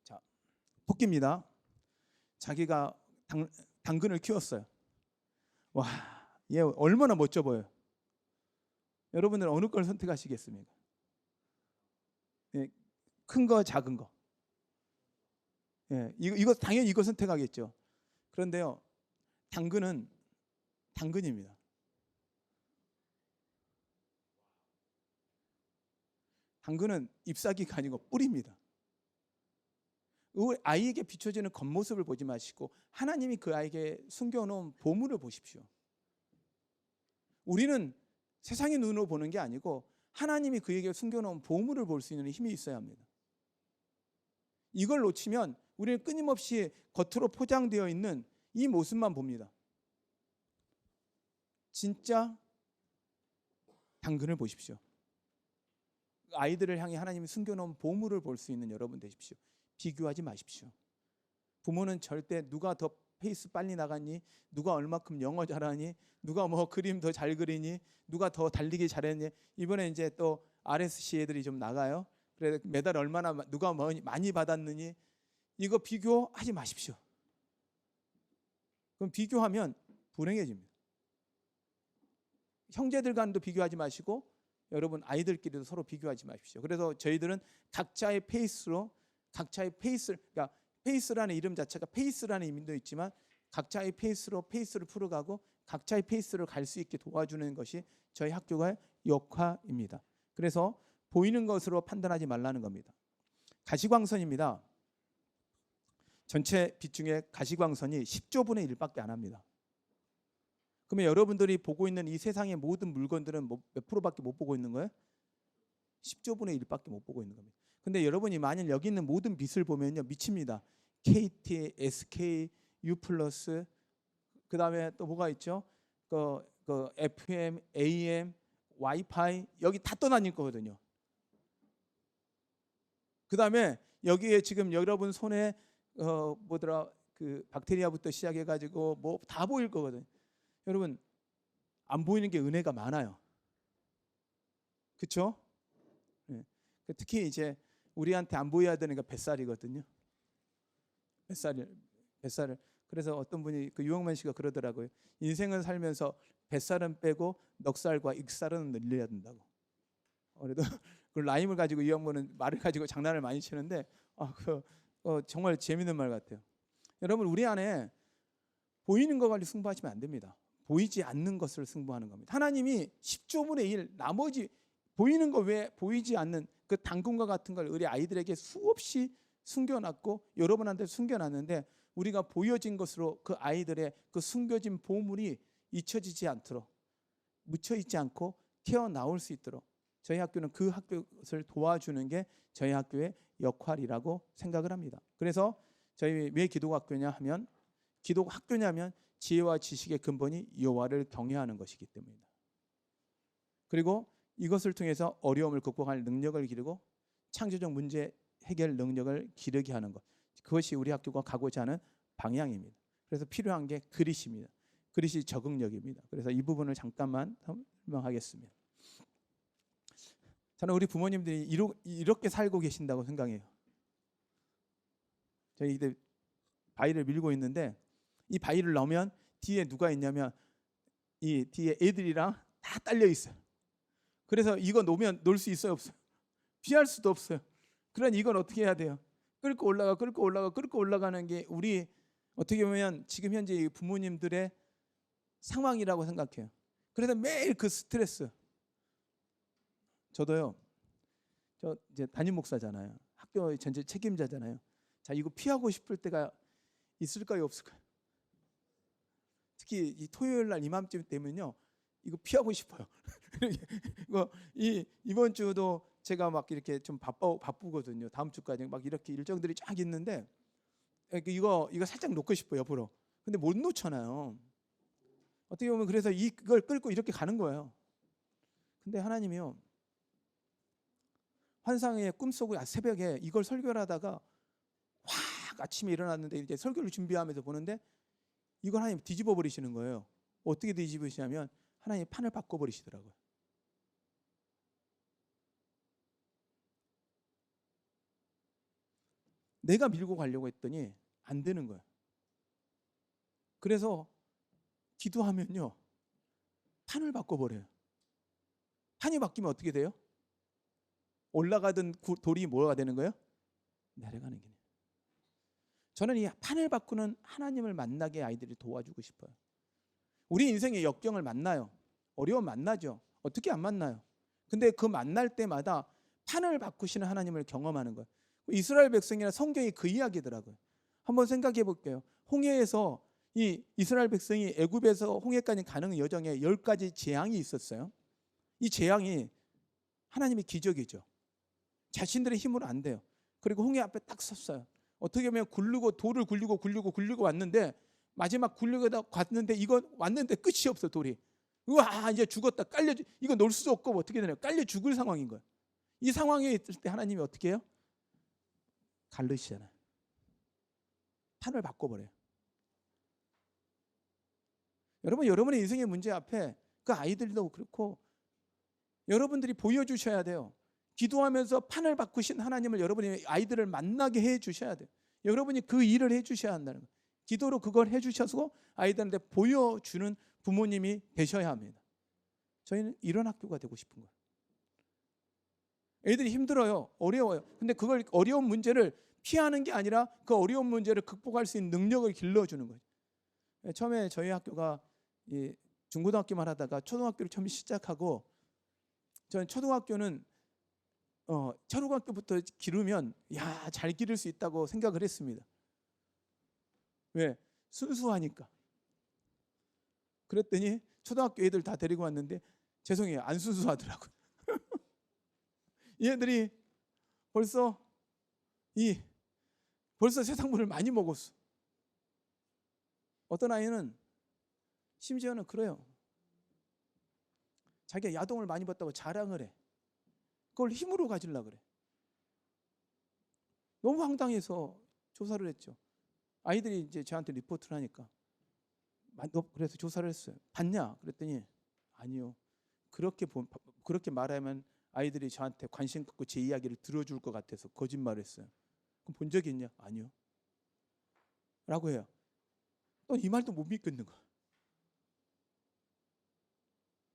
자, 토끼입니다. 자기가 당근을 키웠어요. 와, 얘 얼마나 멋져 보여요. 여러분들 어느 걸 선택하시겠습니까? 예, 큰 거, 작은 거. 예, 이거 당연히 이거 선택하겠죠. 그런데요, 당근은 당근입니다. 당근은 잎사귀가 아니고 뿌리입니다. 아이에게 비춰지는 겉모습을 보지 마시고 하나님이 그 아이에게 숨겨놓은 보물을 보십시오. 우리는 세상의 눈으로 보는 게 아니고 하나님이 그에게 숨겨놓은 보물을 볼 수 있는 힘이 있어야 합니다. 이걸 놓치면 우리는 끊임없이 겉으로 포장되어 있는 이 모습만 봅니다. 진짜 당근을 보십시오. 아이들을 향해 하나님이 숨겨놓은 보물을 볼 수 있는 여러분 되십시오. 비교하지 마십시오. 부모는 절대 누가 더 페이스 빨리 나갔니, 누가 얼마큼 영어 잘하니, 누가 뭐 그림 더 잘 그리니, 누가 더 달리기 잘했니. 이번에 이제 또 RSC 애들이 좀 나가요. 그래서 메달 얼마나 누가 많이 받았느니, 이거 비교하지 마십시오. 그럼 비교하면 불행해집니다. 형제들 간도 비교하지 마시고 여러분 아이들끼리도 서로 비교하지 마십시오. 그래서 저희들은 각자의 페이스로, 각자의 페이스, 그러니까 페이스라는 이름 자체가 페이스라는 의미도 있지만 각자의 페이스로 페이스를 풀어가고 각자의 페이스를 갈 수 있게 도와주는 것이 저희 학교의 역할입니다. 그래서 보이는 것으로 판단하지 말라는 겁니다. 가시광선입니다. 전체 빛 중에 가시광선이 10조분의 1밖에 안 합니다. 그러면 여러분들이 보고 있는 이 세상의 모든 물건들은 몇 프로밖에 못 보고 있는 거예요? 10조분의 1밖에 못 보고 있는 겁니다. 근데 여러분이 만약 여기 있는 모든 빛을 보면요, 미칩니다. KT, SK, U+, 그 다음에 또 뭐가 있죠? 그 FM, AM, 와이파이, 여기 다 떠다닐 거거든요. 그 다음에 여기에 지금 여러분 손에 그 박테리아부터 시작해가지고 뭐 다 보일 거거든요. 여러분 안 보이는 게 은혜가 많아요. 그렇죠? 네. 특히 이제 우리한테 안 보여야 되는 게 뱃살이거든요. 뱃살을. 그래서 어떤 분이 그 유영만 씨가 그러더라고요. 인생을 살면서 뱃살은 빼고 넉살과 익살은 늘려야 된다고. 그래도 그 라임을 가지고 이 형님은 말을 가지고 장난을 많이 치는데 정말 재밌는 말 같아요. 여러분 우리 안에 보이는 것 관리 승부하시면 안 됩니다. 보이지 않는 것을 승부하는 겁니다. 하나님이 10조분의 1 나머지 보이는 거 외에 보이지 않는 그 당근과 같은 걸 우리 아이들에게 수없이 숨겨놨고 여러분한테 숨겨놨는데 우리가 보여진 것으로 그 아이들의 그 숨겨진 보물이 잊혀지지 않도록 묻혀있지 않고 튀어나올 수 있도록 저희 학교는 그 학교를 도와주는 게 저희 학교의 역할이라고 생각을 합니다. 그래서 저희 왜 기독학교냐 하면 기독학교냐면 지혜와 지식의 근본이 여호와를 경외하는 것이기 때문입니다. 그리고 이것을 통해서 어려움을 극복할 능력을 기르고 창조적 문제 해결 능력을 기르게 하는 것, 그것이 우리 학교가 가고자 하는 방향입니다. 그래서 필요한 게 그릿입니다. 그릿이 적응력입니다. 그래서 이 부분을 잠깐만 설명하겠습니다. 저는 우리 부모님들이 이렇게 살고 계신다고 생각해요. 저희 이제 바위를 밀고 있는데 이 바위를 넣으면 뒤에 누가 있냐면 이 뒤에 애들이랑 다 딸려 있어요. 그래서 이거 놓으면 놀 수 있어요, 없어요? 피할 수도 없어요. 그러니 이건 어떻게 해야 돼요? 끌고 올라가는 게 우리 어떻게 보면 지금 현재 부모님들의 상황이라고 생각해요. 그래서 매일 그 스트레스. 저도요. 저 이제 담임 목사잖아요. 학교 전체 책임자잖아요. 자, 이거 피하고 싶을 때가 있을까요, 없을까요? 특히 이 토요일 날 이맘쯤 되면요, 이거 피하고 싶어요. 이번 주도 제가 막 이렇게 좀 바쁘거든요. 다음 주까지 막 이렇게 일정들이 쫙 있는데 이거 살짝 놓고 싶어요, 옆으로. 근데 못 놓잖아요. 어떻게 보면 그래서 이걸 끌고 이렇게 가는 거예요. 근데 하나님이요, 환상의 꿈속에 새벽에 이걸 설교를 하다가 확 아침에 일어났는데 이제 설교를 준비하면서 보는데 이걸 하나님 뒤집어 버리시는 거예요. 어떻게 뒤집으시냐면 하나님 판을 바꿔 버리시더라고요. 내가 밀고 가려고 했더니 안 되는 거예요. 그래서 기도하면요, 판을 바꿔 버려요. 판이 바뀌면 어떻게 돼요? 올라가던 돌이 뭐가 되는 거예요? 내려가는 게. 저는 이 판을 바꾸는 하나님을 만나게 아이들이 도와주고 싶어요. 우리 인생의 역경을 만나요. 어려움 만나죠. 어떻게 안 만나요? 근데 그 만날 때마다 판을 바꾸시는 하나님을 경험하는 거예요. 이스라엘 백성이나 성경이 그 이야기더라고요. 한번 생각해 볼게요. 홍해에서 이 이스라엘 백성이 애굽에서 홍해까지 가는 여정에 10가지 재앙이 있었어요. 이 재앙이 하나님의 기적이죠. 자신들의 힘으로 안 돼요. 그리고 홍해 앞에 딱 섰어요. 어떻게 보면 돌을 굴리고 왔는데 마지막 굴려다 갔는데 이거 왔는데 끝이 없어. 돌이. 우와, 이제 죽었다. 이거 놀 수 없고 어떻게 되나요? 깔려 죽을 상황인 거예요. 이 상황에 있을 때 하나님이 어떻게 해요? 갈르시잖아요. 판을 바꿔버려요. 여러분, 여러분의 인생의 문제 앞에 그 아이들도 그렇고 여러분들이 보여주셔야 돼요. 기도하면서 판을 바꾸신 하나님을 여러분의 아이들을 만나게 해주셔야 돼요. 여러분이 그 일을 해주셔야 한다는 거예요. 기도로 그걸 해주셔서 아이들한테 보여주는 부모님이 되셔야 합니다. 저희는 이런 학교가 되고 싶은 거예요. 애들이 힘들어요. 어려워요. 근데 그걸 어려운 문제를 피하는 게 아니라 그 어려운 문제를 극복할 수 있는 능력을 길러주는 거예요. 처음에 저희 학교가 중고등학교만 하다가 초등학교를 처음 시작하고, 저는 초등학교는 초등학교부터 기르면 잘 기를 수 있다고 생각을 했습니다. 왜? 순수하니까. 그랬더니 초등학교 애들 다 데리고 왔는데 죄송해요, 안 순수하더라고요. 얘들이 벌써 세상물을 많이 먹었어. 어떤 아이는 심지어는 그래요. 자기가 야동을 많이 봤다고 자랑을 해. 그걸 힘으로 가지려고 그래. 너무 황당해서 조사를 했죠. 아이들이 이제 저한테 리포트를 하니까, 그래서 조사를 했어요. 봤냐? 그랬더니 아니요. 그렇게 말하면 아이들이 저한테 관심 갖고 제 이야기를 들어줄 것 같아서 거짓말을 했어요. 그럼 본 적이 있냐? 아니요. 라고 해요. 넌 이 말도 못 믿겠는 거야.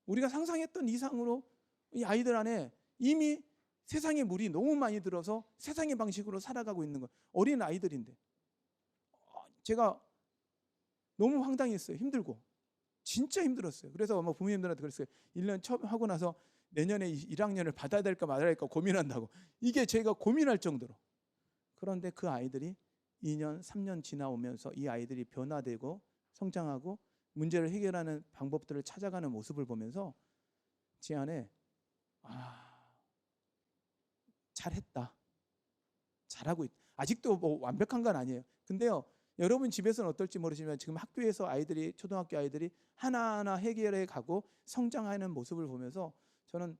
우리가 상상했던 이상으로 이 아이들 안에 이미 세상의 물이 너무 많이 들어서 세상의 방식으로 살아가고 있는 거예요. 어린 아이들인데. 제가 너무 황당했어요. 힘들고. 진짜 힘들었어요. 그래서 아마 부모님들한테 그랬어요. 1년 처음 하고 나서 내년에 1학년을 받아야 될까 말아야 될까 고민한다고. 이게 제가 고민할 정도로. 그런데 그 아이들이 2년, 3년 지나오면서 이 아이들이 변화되고 성장하고 문제를 해결하는 방법들을 찾아가는 모습을 보면서 제 안에 잘했다. 잘하고 있다. 아직도 뭐 완벽한 건 아니에요. 근데요, 여러분 집에서는 어떨지 모르지만 지금 학교에서 아이들이, 초등학교 아이들이 하나하나 해결해 가고 성장하는 모습을 보면서 저는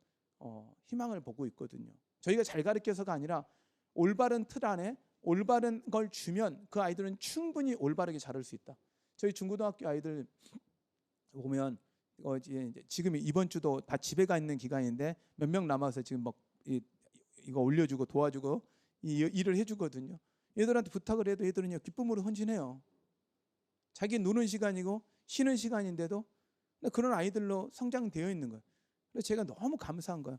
희망을 보고 있거든요. 저희가 잘 가르쳐서가 아니라 올바른 틀 안에 올바른 걸 주면 그 아이들은 충분히 올바르게 자랄 수 있다. 저희 중고등학교 아이들 보면 지금 이번 주도 다 집에 가 있는 기간인데 몇 명 남아서 지금 막 이거 올려주고 도와주고 이 일을 해주거든요. 얘들한테 부탁을 해도 얘들은요 기쁨으로 헌신해요. 자기 노는 시간이고 쉬는 시간인데도 그런 아이들로 성장되어 있는 거예요. 그래서 제가 너무 감사한 거예요.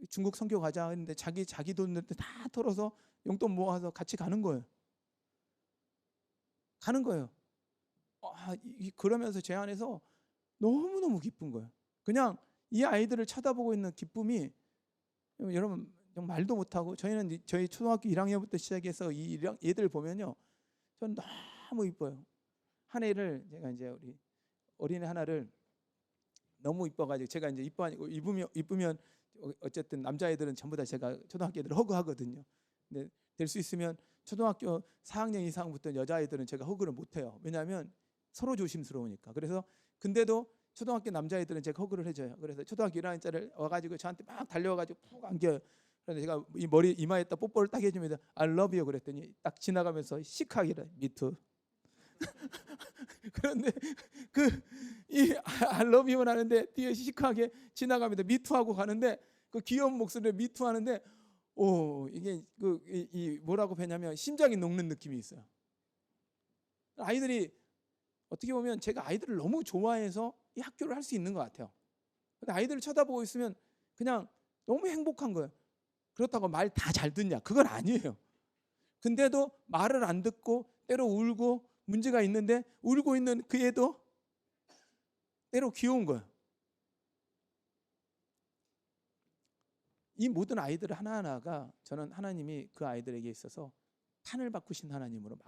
중국 선교 가자 했는데 자기 돈을 다 털어서 용돈 모아서 같이 가는 거예요. 그러면서 제 안에서 너무너무 기쁜 거예요. 그냥 이 아이들을 쳐다보고 있는 기쁨이 여러분 말도 못하고, 저희 초등학교 1학년부터 시작해서 이 얘들 보면요, 전 너무 이뻐요. 한 애를 제가 이제 우리 어린애 하나를 너무 이뻐가지고 제가 이제 이쁘면 어쨌든 남자애들은 전부 다 제가 초등학교 애들 허그하거든요. 근데 될 수 있으면 초등학교 4학년 이상부터 여자애들은 제가 허그를 못해요. 왜냐하면 서로 조심스러우니까. 그래서 근데도 초등학교 남자애들은 제가 허그를 해줘요. 그래서 초등학교 1학년짜리 와가지고 저한테 막 달려와가지고 푹 안겨요. 그런데 제가 이 머리 이마에다 뽀뽀를 딱 해줍니다. I love you 그랬더니 딱 지나가면서 시크하게 Me too. 그런데 이 I love you만 하는데 뒤에 시크하게 지나갑니다. Me too 하고 가는데 그 귀여운 목소리로 Me too 하는데 이게 이 뭐라고 배냐면 심장이 녹는 느낌이 있어요. 아이들이 어떻게 보면 제가 아이들을 너무 좋아해서 이 학교를 할 수 있는 것 같아요. 근데 아이들을 쳐다보고 있으면 그냥 너무 행복한 거예요. 그렇다고 말 다 잘 듣냐? 그건 아니에요. 근데도 말을 안 듣고 때로 울고 문제가 있는데 울고 있는 그 애도 때로 귀여운 거예요. 이 모든 아이들 하나하나가 저는 하나님이 그 아이들에게 있어서 판을 바꾸신 하나님으로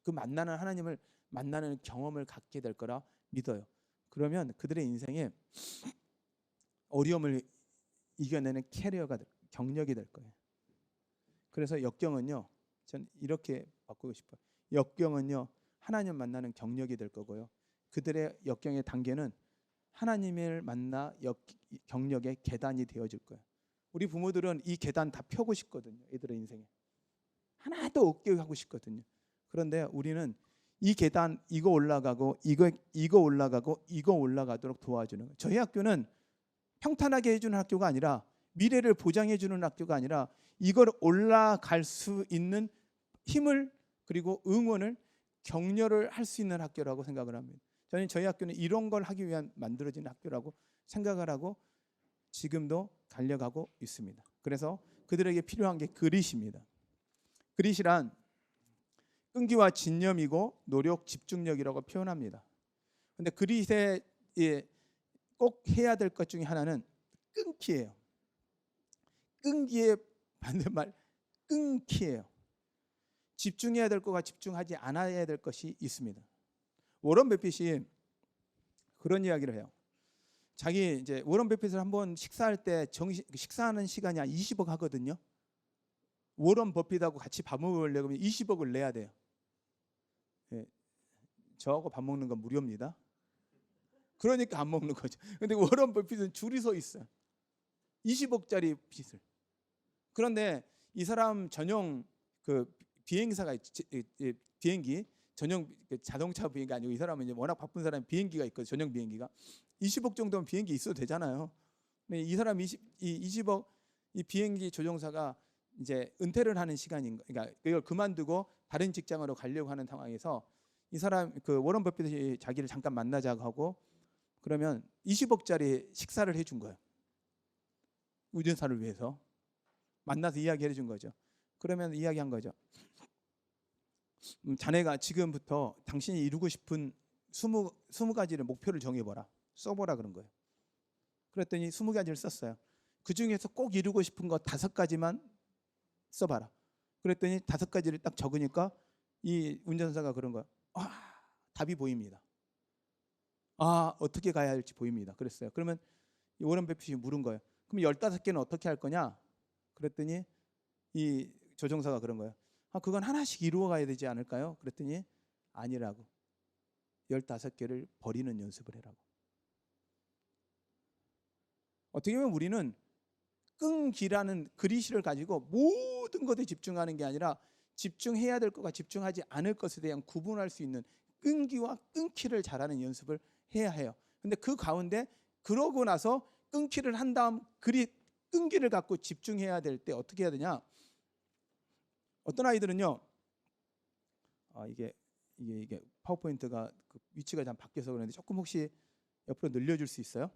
그 만나는 하나님을 만나는 경험을 갖게 될 거라 믿어요. 그러면 그들의 인생에 어려움을 이겨내는 경력이 될 거예요. 그래서 역경은요, 전 이렇게 바꾸고 싶어요. 역경은요, 하나님 만나는 경력이 될 거고요. 그들의 역경의 단계는 하나님을 만나 경력의 계단이 되어질 거예요. 우리 부모들은 이 계단 다 펴고 싶거든요. 애들의 인생에 하나도 없게 하고 싶거든요. 그런데 우리는 이 계단 이거 올라가고 이거 올라가고 이거 올라가도록 도와주는 거예요. 저희 학교는 평탄하게 해주는 학교가 아니라, 미래를 보장해주는 학교가 아니라, 이걸 올라갈 수 있는 힘을 그리고 응원을 격려를 할 수 있는 학교라고 생각을 합니다. 저는 저희 학교는 이런 걸 하기 위한 만들어진 학교라고 생각을 하고 지금도 달려가고 있습니다. 그래서 그들에게 필요한 게 그릿입니다. 그릿이란 끈기와 진념이고 노력, 집중력이라고 표현합니다. 근데 그릿에 꼭 해야 될 것 중에 하나는 끈기예요. 끈기의 반대말 끈기예요. 집중해야 될 것과 집중하지 않아야 될 것이 있습니다. 워런 버핏이 그런 이야기를 해요. 자기 이제 워런 버핏을 한번 식사할 때 식사하는 시간이 한 20억 하거든요. 워런 버핏하고 같이 밥 먹으려면 20억을 내야 돼요. 예, 저하고 밥 먹는 건 무료입니다. 그러니까 안 먹는 거죠. 근데 워런 버핏은 줄이 서 있어요. 20억짜리 빚을. 그런데 이 사람 전용 그 비행사가 비행기 전용 자동차 비행기 아니고, 이 사람은 이제 워낙 바쁜 사람이 비행기가 있거든요. 전용 비행기가 20억 정도면 비행기 있어도 되잖아요. 근데 이 사람 20억 이 비행기 조종사가 이제 은퇴를 하는 시간인 거, 그러니까 이걸 그만두고 다른 직장으로 가려고 하는 상황에서 이 사람 그 워런 버핏이 자기를 잠깐 만나자고 하고, 그러면 20억짜리 식사를 해준 거예요. 운전사를 위해서 만나서 이야기해 준 거죠. 그러면 이야기한 거죠. 자네가 지금부터 당신이 이루고 싶은 20가지를 목표를 정해보라. 써보라 그런 거예요. 그랬더니 20가지를 썼어요. 그 중에서 꼭 이루고 싶은 거 5가지만 써봐라. 그랬더니 5가지를 딱 적으니까 이 운전사가 그런 거야. 답이 보입니다. 어떻게 가야 할지 보입니다. 그랬어요. 그러면 이 워런 버핏이 물은 거예요. 그럼 15개는 어떻게 할 거냐? 그랬더니 이 조종사가 그런 거예요. 그건 하나씩 이루어 가야 되지 않을까요? 그랬더니 아니라고. 15개를 버리는 연습을 해라고. 어떻게 보면 우리는 끈기라는 그릿을 가지고 모든 것에 집중하는 게 아니라, 집중해야 될 것과 집중하지 않을 것에 대한 구분할 수 있는 끈기와 끊기를 잘하는 연습을 해야 해요. 근데 그 가운데 그러고 나서 끊기를 한 다음 끈기를 갖고 집중해야 될 때 어떻게 해야 되냐? 어떤 아이들은요, 이게 파워포인트가 그 위치가 좀 바뀌어서 그런데 조금 혹시 옆으로 늘려줄 수 있어요?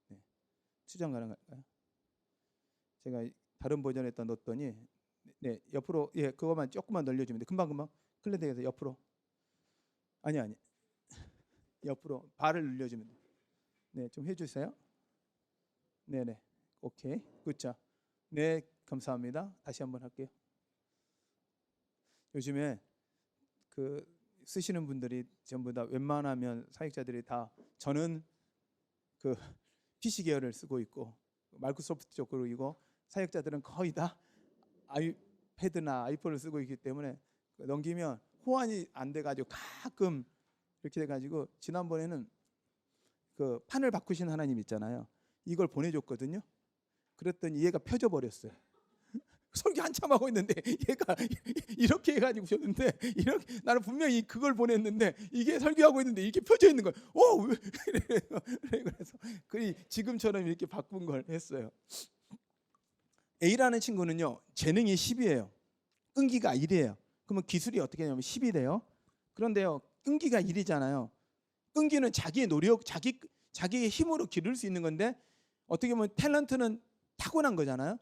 네. 수정 가능할까요? 제가 다른 버전에다 넣었더니 네, 옆으로, 예, 그거만 조금만 늘려주면 돼. 금방 클레드에서 옆으로. 아니 옆으로 발을 늘려주면 돼. 네, 좀 해주세요. 네네, 오케이, 굿자. 네, 감사합니다. 다시 한번 할게요. 요즘에 그 쓰시는 분들이 전부 다 웬만하면 사역자들이 다, 저는 그 PC 계열을 쓰고 있고 마이크로소프트 쪽으로 이고, 사역자들은 거의 다 아이패드나 아이폰을 쓰고 있기 때문에 넘기면 호환이 안 돼가지고 가끔 이렇게 돼가지고, 지난번에는 그 판을 바꾸신 하나님 있잖아요. 이걸 보내줬거든요. 그랬더니 얘가 펴져 버렸어요. 설교 한참 하고 있는데 얘가 이렇게 해가지고 줬는데, 이렇게 나는 분명히 그걸 보냈는데 이게 설교하고 있는데 이렇게 펴져 있는 거예요. 그래서 지금처럼 이렇게 바꾼 걸 했어요. A라는 친구는요, 재능이 10이에요. 끈기가 1이에요. 그러면 기술이 어떻게 되냐면 10이 돼요. 그런데요, 끈기가 1이잖아요. 끈기는 자기의 노력, 자기의 힘으로 기를 수 있는 건데, 어떻게 보면 탤런트는 타고난 거잖아요.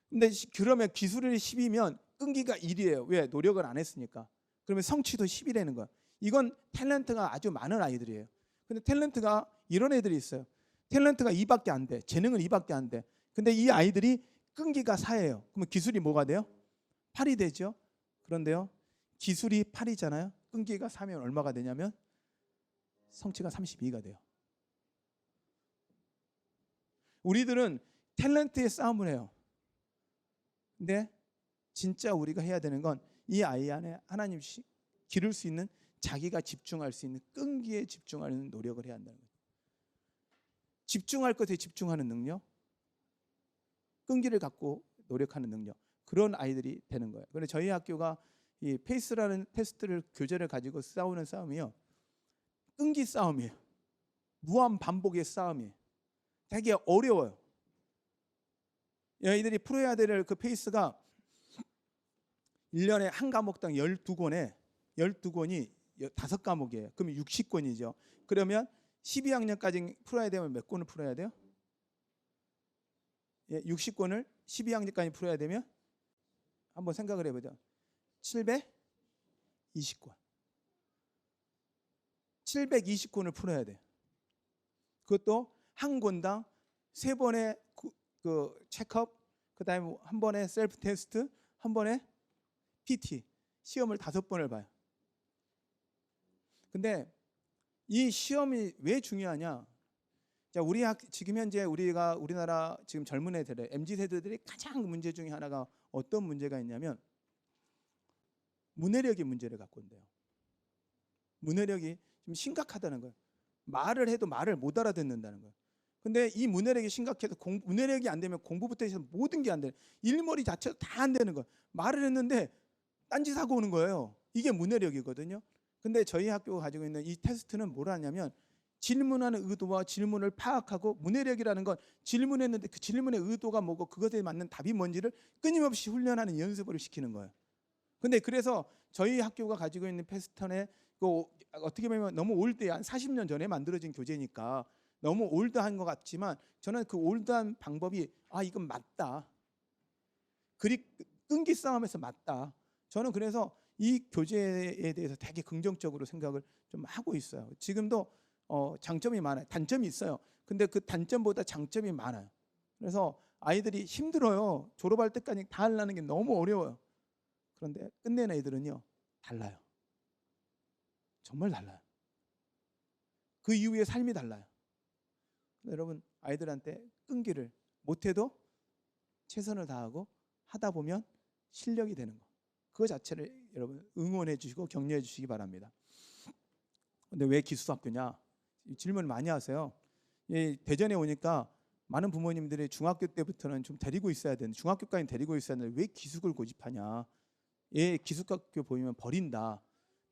근데 그러면 기술이 10이면 끈기가 1이에요. 왜? 노력을 안 했으니까. 그러면 성취도 10이라는 거야. 이건 탤런트가 아주 많은 아이들이에요. 근데 탤런트가 이런 애들이 있어요. 탤런트가 2밖에 안 돼. 재능은 2밖에 안 돼. 근데 이 아이들이 끈기가 4예요. 그러면 기술이 뭐가 돼요? 8이 되죠. 그런데요, 기술이 8이잖아요. 끈기가 4면 얼마가 되냐면 성취가 32가 돼요. 우리들은 탤런트의 싸움을 해요. 근데 진짜 우리가 해야 되는 건 이 아이 안에 하나님 기를 수 있는 자기가 집중할 수 있는 끈기에 집중하는 노력을 해야 한다는 거예요. 집중할 것에 집중하는 능력, 끈기를 갖고 노력하는 능력, 그런 아이들이 되는 거예요. 그런데 저희 학교가 이 페이스라는 테스트를 교재를 가지고 싸우는 싸움이요, 끈기 싸움이에요. 무한 반복의 싸움이에요. 되게 어려워요. 아이들이 풀어야 될 그 페이스가 1년에 한 과목당 12권에 12권이 5과목이에요. 그러면 60권이죠. 그러면 12학년까지 풀어야 되면 몇 권을 풀어야 돼요? 60권을 12학년까지 풀어야 되면 한번 생각을 해보죠. 720권. 720권을 풀어야 돼요. 그것도 한 권당 3번의 그 체크업, 그다음에 한 번에 셀프 테스트, 한 번에 PT, 시험을 5번을 봐요. 근데 이 시험이 왜 중요하냐? 자, 지금 현재 우리나라 지금 젊은 애들의 MZ 세대들이 가장 문제 중에 하나가 어떤 문제가 있냐면 문해력의 문제를 갖고 온대요. 문해력이 좀 심각하다는 거예요. 말을 해도 말을 못 알아듣는다는 거예요. 근데 이 문해력이 심각해서 문해력이 안 되면 공부부터 해서 모든 게 안 돼요. 일머리 자체도 다 안 되는 거예요. 말을 했는데 딴짓하고 오는 거예요. 이게 문해력이거든요. 근데 저희 학교가 가지고 있는 이 테스트는 뭘 하냐면 질문하는 의도와 질문을 파악하고, 문해력이라는 건 질문했는데 그 질문의 의도가 뭐고 그것에 맞는 답이 뭔지를 끊임없이 훈련하는 연습을 시키는 거예요. 근데 그래서 저희 학교가 가지고 있는 패스턴에 어떻게 보면 너무 올드한 40년 전에 만들어진 교재니까 너무 올드한 것 같지만 저는 그 올드한 방법이 이건 맞다. 끈기 싸움에서 맞다. 저는 그래서 이 교재에 대해서 되게 긍정적으로 생각을 좀 하고 있어요. 지금도 장점이 많아요. 단점이 있어요. 근데 그 단점보다 장점이 많아요. 그래서 아이들이 힘들어요. 졸업할 때까지 다 하려는 게 너무 어려워요. 그런데 끝내는 애들은요, 달라요. 정말 달라요. 그 이후의 삶이 달라요. 여러분, 아이들한테 끈기를, 못해도 최선을 다하고 하다 보면 실력이 되는 거, 그거 자체를 여러분 응원해 주시고 격려해 주시기 바랍니다. 근데 왜 기숙학교냐? 질문 많이 하세요. 대전에 오니까 많은 부모님들이 중학교 때부터는 좀 데리고 있어야 되는데, 중학교까지 데리고 있어야 되는데 왜 기숙을 고집하냐? 기숙학교 보이면 버린다.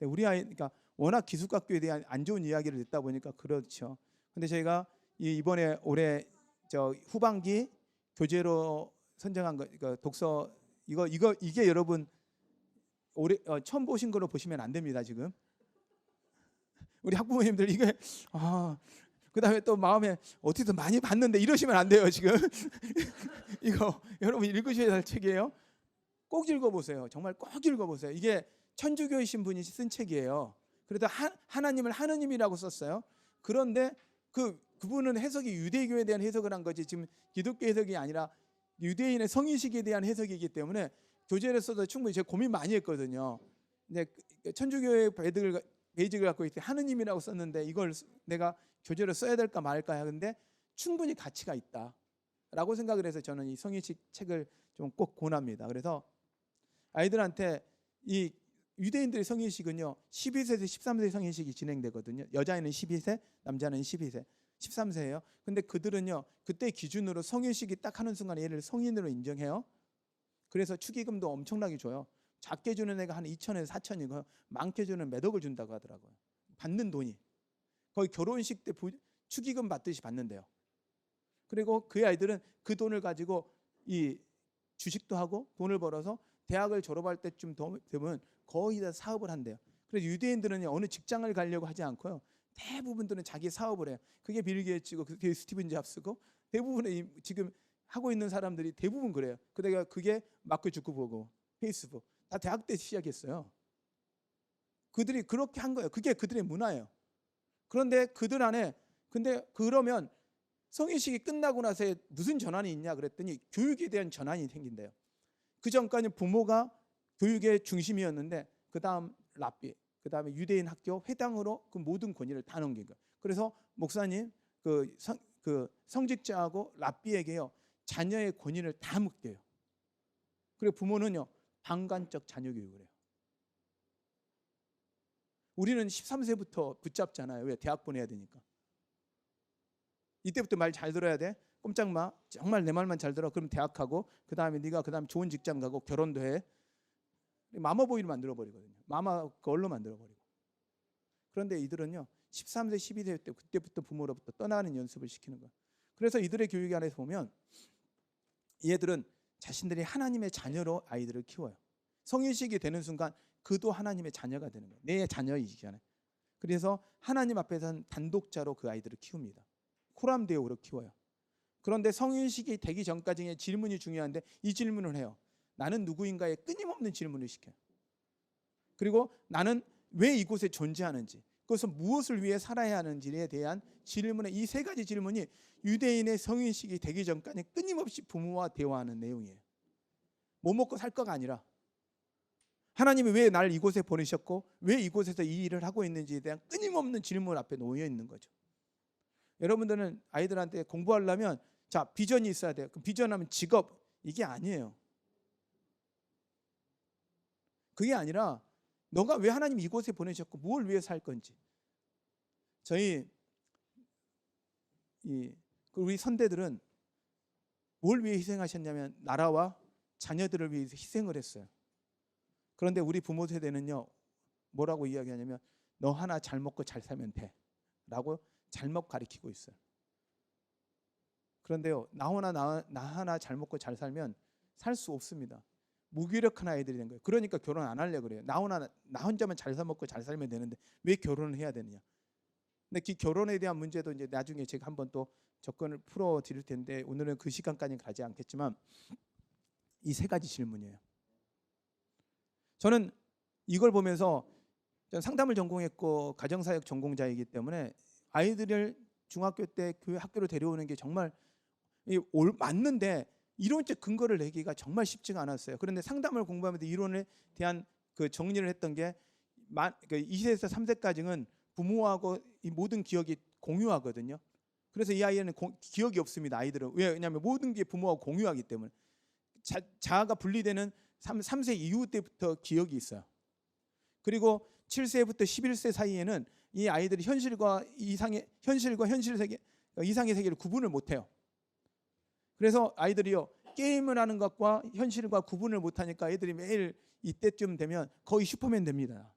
우리 아이, 그러니까 워낙 기숙학교에 대한 안 좋은 이야기를 듣다 보니까 그렇죠. 근데 저희가 이번에 올해 후반기 교재로 선정한 거, 그러니까 독서 이게 여러분 올해 처음 보신 걸로 보시면 안 됩니다. 지금 우리 학부모님들 이게 그다음에 또 마음에 어디서 많이 봤는데 이러시면 안 돼요. 지금 이거 여러분 읽으셔야 할 책이에요. 꼭 읽어보세요. 정말 꼭 읽어보세요. 이게 천주교이신 분이 쓴 책이에요. 그래도 하나님을 하느님이라고 썼어요. 그런데 그분은 해석이 유대교에 대한 해석을 한 거지, 지금 기독교 해석이 아니라 유대인의 성인식에 대한 해석이기 때문에 교재를 써도 충분히 제가 고민 많이 했거든요. 이제 천주교의 베이직을 갖고 있을 때 하느님이라고 썼는데 이걸 내가 교재로 써야 될까 말까 하는데 충분히 가치가 있다라고 생각을 해서 저는 이 성인식 책을 좀 꼭 권합니다. 그래서 아이들한테 이 유대인들의 성인식은요 12세에서 13세 성인식이 진행되거든요. 여자애는 12세, 남자는 12세, 13세예요. 근데 그들은요 그때 기준으로 성인식이 딱 하는 순간 얘를 성인으로 인정해요. 그래서 축의금도 엄청나게 줘요. 작게 주는 애가 한 2천에서 4천이고 많게 주는 몇 억을 준다고 하더라고요. 받는 돈이 거의 결혼식 때 축의금 받듯이 받는데요. 그리고 그 아이들은 그 돈을 가지고 이 주식도 하고 돈을 벌어서 대학을 졸업할 때쯤 되면 거의 다 사업을 한대요. 그래서 유대인들은 어느 직장을 가려고 하지 않고요. 대부분들은 자기 사업을 해요. 그게 빌 게이츠고 그게 스티븐 잡스고 대부분의 지금 하고 있는 사람들이 대부분 그래요. 그게 마크 주커버그, 페이스북 다 대학 때 시작했어요. 그들이 그렇게 한 거예요. 그게 그들의 문화예요. 그런데 그들 안에 그러면 성인식이 끝나고 나서 무슨 전환이 있냐 그랬더니 교육에 대한 전환이 생긴대요. 그 전까지는 부모가 교육의 중심이었는데 그 다음 랍비, 그 다음에 유대인 학교 회당으로 그 모든 권위를 다 넘긴 거예요. 그래서 목사님 성직자하고 랍비에게요 자녀의 권위를 다 묻게요. 그리고 부모는요 방관적 자녀 교육을 해요. 우리는 13세부터 붙잡잖아요. 왜? 대학 보내야 되니까. 이때부터 말 잘 들어야 돼. 꼼짝 마. 정말 내 말만 잘 들어. 그럼 대학 가고 그다음에 네가 그다음 좋은 직장 가고 결혼도 해. 마마보이를 만들어 버리거든요. 마마 걸로 만들어 버리고. 그런데 이들은요. 13세, 12세 때 그때부터 부모로부터 떠나는 연습을 시키는 거예요. 그래서 이들의 교육 안에서 보면 얘들은 자신들이 하나님의 자녀로 아이들을 키워요. 성인식이 되는 순간 그도 하나님의 자녀가 되는 거예요. 내 자녀이잖아요. 그래서 하나님 앞에서는 단독자로 그 아이들을 키웁니다. 코람데오로 키워요. 그런데 성인식이 되기 전까지의 질문이 중요한데 이 질문을 해요. 나는 누구인가에 끊임없는 질문을 시켜요. 그리고 나는 왜 이곳에 존재하는지, 그것은 무엇을 위해 살아야 하는지에 대한 질문의 이 세 가지 질문이 유대인의 성인식이 되기 전까지 끊임없이 부모와 대화하는 내용이에요. 뭐 먹고 살 거가 아니라 하나님이 왜 나를 이곳에 보내셨고 왜 이곳에서 이 일을 하고 있는지에 대한 끊임없는 질문 앞에 놓여 있는 거죠. 여러분들은 아이들한테 공부하려면 자, 비전이 있어야 돼요. 그럼 비전하면 직업, 이게 아니에요. 그게 아니라 너가 왜 하나님 이곳에 보내셨고 뭘 위해 살 건지. 저희 우리 선대들은 뭘 위해 희생하셨냐면 나라와 자녀들을 위해서 희생을 했어요. 그런데 우리 부모 세대는요, 뭐라고 이야기하냐면 너 하나 잘 먹고 잘 살면 돼 라고 잘못 가르치고 있어요. 그런데요, 나 하나 잘 먹고 잘 살면 살 수 없습니다. 무기력한 아이들이 된 거예요. 그러니까 결혼 안 하려고 그래요. 나 혼자만 잘 먹고 잘 살면 되는데 왜 결혼을 해야 되느냐. 근데 그 결혼에 대한 문제도 이제 나중에 제가 한번 또 접근을 풀어 드릴 텐데 오늘은 그 시간까지는 가지 않겠지만 이 세 가지 질문이에요. 저는 이걸 보면서 상담을 전공했고 가정사역 전공자이기 때문에 아이들을 중학교 때 교회 학교로 데려오는 게 정말 맞는데 이론적 근거를 내기가 정말 쉽지가 않았어요. 그런데 상담을 공부하면서 이론에 대한 그 정리를 했던 게 2세에서 3세까지는 부모하고 이 모든 기억이 공유하거든요. 그래서 이 아이는 기억이 없습니다. 아이들은. 왜냐하면 모든 게 부모하고 공유하기 때문에. 자아가 분리되는 3세 이후 때부터 기억이 있어요. 그리고 7세부터 11세 사이에는 이 아이들이 현실과 현실 세계, 이상의 세계를 구분을 못해요. 그래서 아이들이요, 게임을 하는 것과 현실과 구분을 못하니까 애들이 매일 이때쯤 되면 거의 슈퍼맨 됩니다.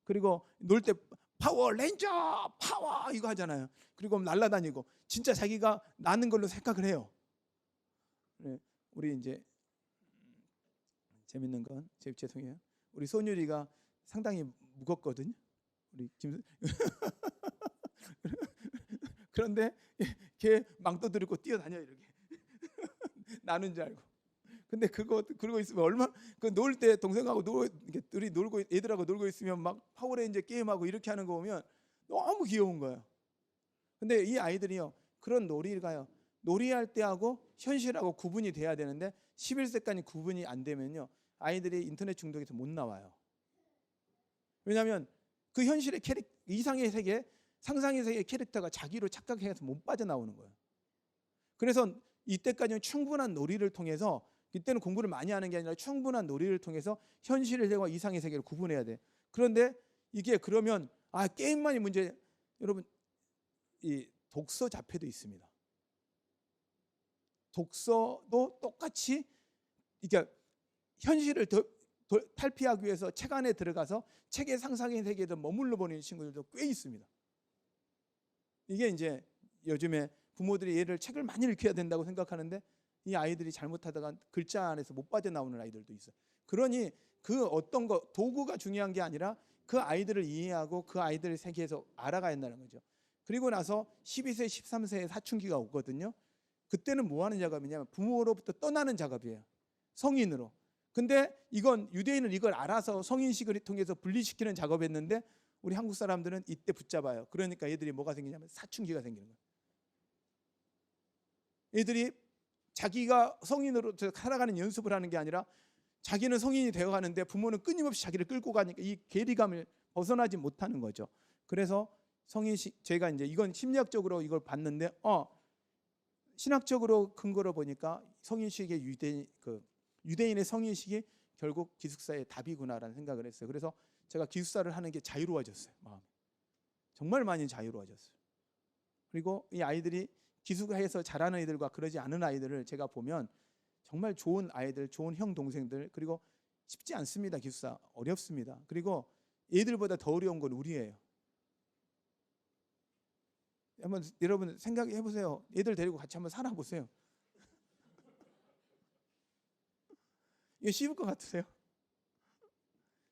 그리고 놀 때 파워레인저 파워 이거 하잖아요. 그리고 날아다니고 진짜 자기가 나는 걸로 생각을 해요. 우리 이제 재밌는 건 죄송해요. 우리 소율이가 상당히 무겁거든요. 우리 그런데 걔 망토 들고 뛰어다녀 이렇게 나는 줄 알고. 근데 그러고 있으면 얼마나 놀 때 동생하고 둘이 놀고 애들하고 놀고 있으면 막 파워레인저 게임하고 이렇게 하는 거 보면 너무 귀여운 거예요. 근데 이 아이들이요, 그런 놀이할 때하고 현실하고 구분이 돼야 되는데 11세까지 구분이 안 되면요, 아이들이 인터넷 중독에서 못 나와요. 왜냐하면 그 현실의 이상의 세계, 상상의 세계 캐릭터가 자기로 착각해서 못 빠져나오는 거예요. 그래서 이때까지는 충분한 놀이를 통해서, 이때는 공부를 많이 하는 게 아니라 충분한 놀이를 통해서 현실의 세계와 이상의 세계를 구분해야 돼. 그런데 이게 그러면 게임만이 문제. 여러분, 이 독서 자폐도 있습니다. 독서도 똑같이 그러니까 현실을 탈피하기 위해서 책 안에 들어가서 책의 상상의 세계에 머물러 버리는 친구들도 꽤 있습니다. 이게 이제 요즘에 부모들이 얘를 책을 많이 읽혀야 된다고 생각하는데 이 아이들이 잘못하다가 글자 안에서 못 빠져나오는 아이들도 있어요. 그러니 그 어떤 도구가 중요한 게 아니라 그 아이들을 이해하고 그 아이들의 세계에서 알아가야 한다는 거죠. 그리고 나서 12세, 13세에 사춘기가 오거든요. 그때는 뭐 하는 작업이냐면 부모로부터 떠나는 작업이에요. 성인으로. 근데 이건 유대인은 이걸 알아서 성인식을 통해서 분리시키는 작업했는데 우리 한국 사람들은 이때 붙잡아요. 그러니까 애들이 뭐가 생기냐면 사춘기가 생기는 거예요. 애들이 자기가 성인으로 살아가는 연습을 하는 게 아니라 자기는 성인이 되어가는데 부모는 끊임없이 자기를 끌고 가니까 이 괴리감을 벗어나지 못하는 거죠. 그래서 성인식, 제가 이제 이건 심리학적으로 이걸 봤는데 신학적으로 근거로 보니까 성인식의 유대인의 성인식이 결국 기숙사의 답이구나라는 생각을 했어요. 그래서 제가 기숙사를 하는 게 자유로워졌어요. 마음이 정말 많이 자유로워졌어요. 그리고 이 아이들이 기숙사에서 잘하는 애들과 그러지 않은 아이들을 제가 보면 정말 좋은 아이들, 좋은 형 동생들, 그리고 쉽지 않습니다. 기숙사 어렵습니다. 그리고 애들보다 더 어려운 건 우리예요. 한번 여러분 생각해 보세요. 애들 데리고 같이 한번 살아보세요. 이게 쉬울 것 같으세요?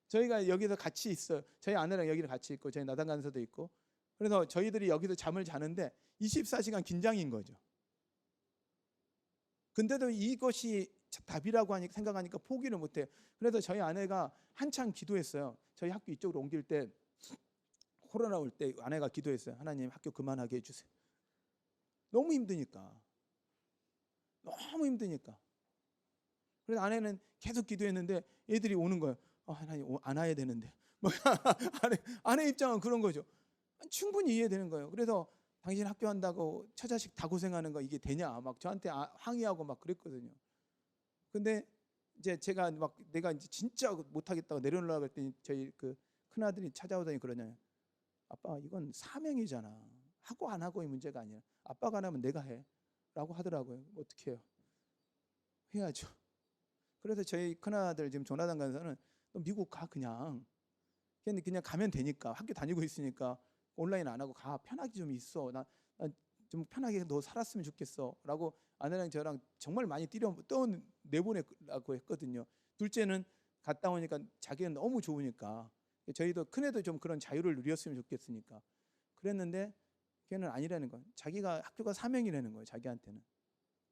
저희가 여기서 같이 있어요. 저희 아내랑 여기를 같이 있고 저희 나단 간서도 있고, 그래서 저희들이 여기서 잠을 자는데 24시간 긴장인 거죠. 근데도 이것이 답이라고 생각하니까 포기를 못해요. 그래서 저희 아내가 한창 기도했어요. 저희 학교 이쪽으로 옮길 때, 코로나 올 때 아내가 기도했어요. 하나님 학교 그만하게 해주세요. 너무 힘드니까. 너무 힘드니까. 그래서 아내는 계속 기도했는데 애들이 오는 거예요. 하나님 안 와야 되는데. 아내 입장은 그런 거죠. 충분히 이해되는 거예요. 그래서 당신 학교 한다고 처자식 다 고생하는 거 이게 되냐 막 저한테 항의하고 막 그랬거든요. 근데 이제 제가 막 내가 이제 진짜 못하겠다고 내려놓으려고 했더니 저희 그 큰아들이 찾아오더니 그러냐, 아빠 이건 사명이잖아. 하고 안 하고의 문제가 아니라 아빠가 안 하면 내가 해 라고 하더라고요. 어떻게 해요? 해야죠. 그래서 저희 큰아들 지금 조나단 간사는 너 미국 가 그냥 가면 되니까, 학교 다니고 있으니까 온라인 안 하고 가, 편하게 좀 있어. 나 좀 편하게 너 살았으면 좋겠어 라고 아내랑 저랑 정말 많이 내보내라고 했거든요. 둘째는 갔다 오니까 자기는 너무 좋으니까, 저희도 큰애도 좀 그런 자유를 누렸으면 좋겠으니까 그랬는데 걔는 아니라는 거예요. 자기가 학교가 사명이라는 거예요. 자기한테는.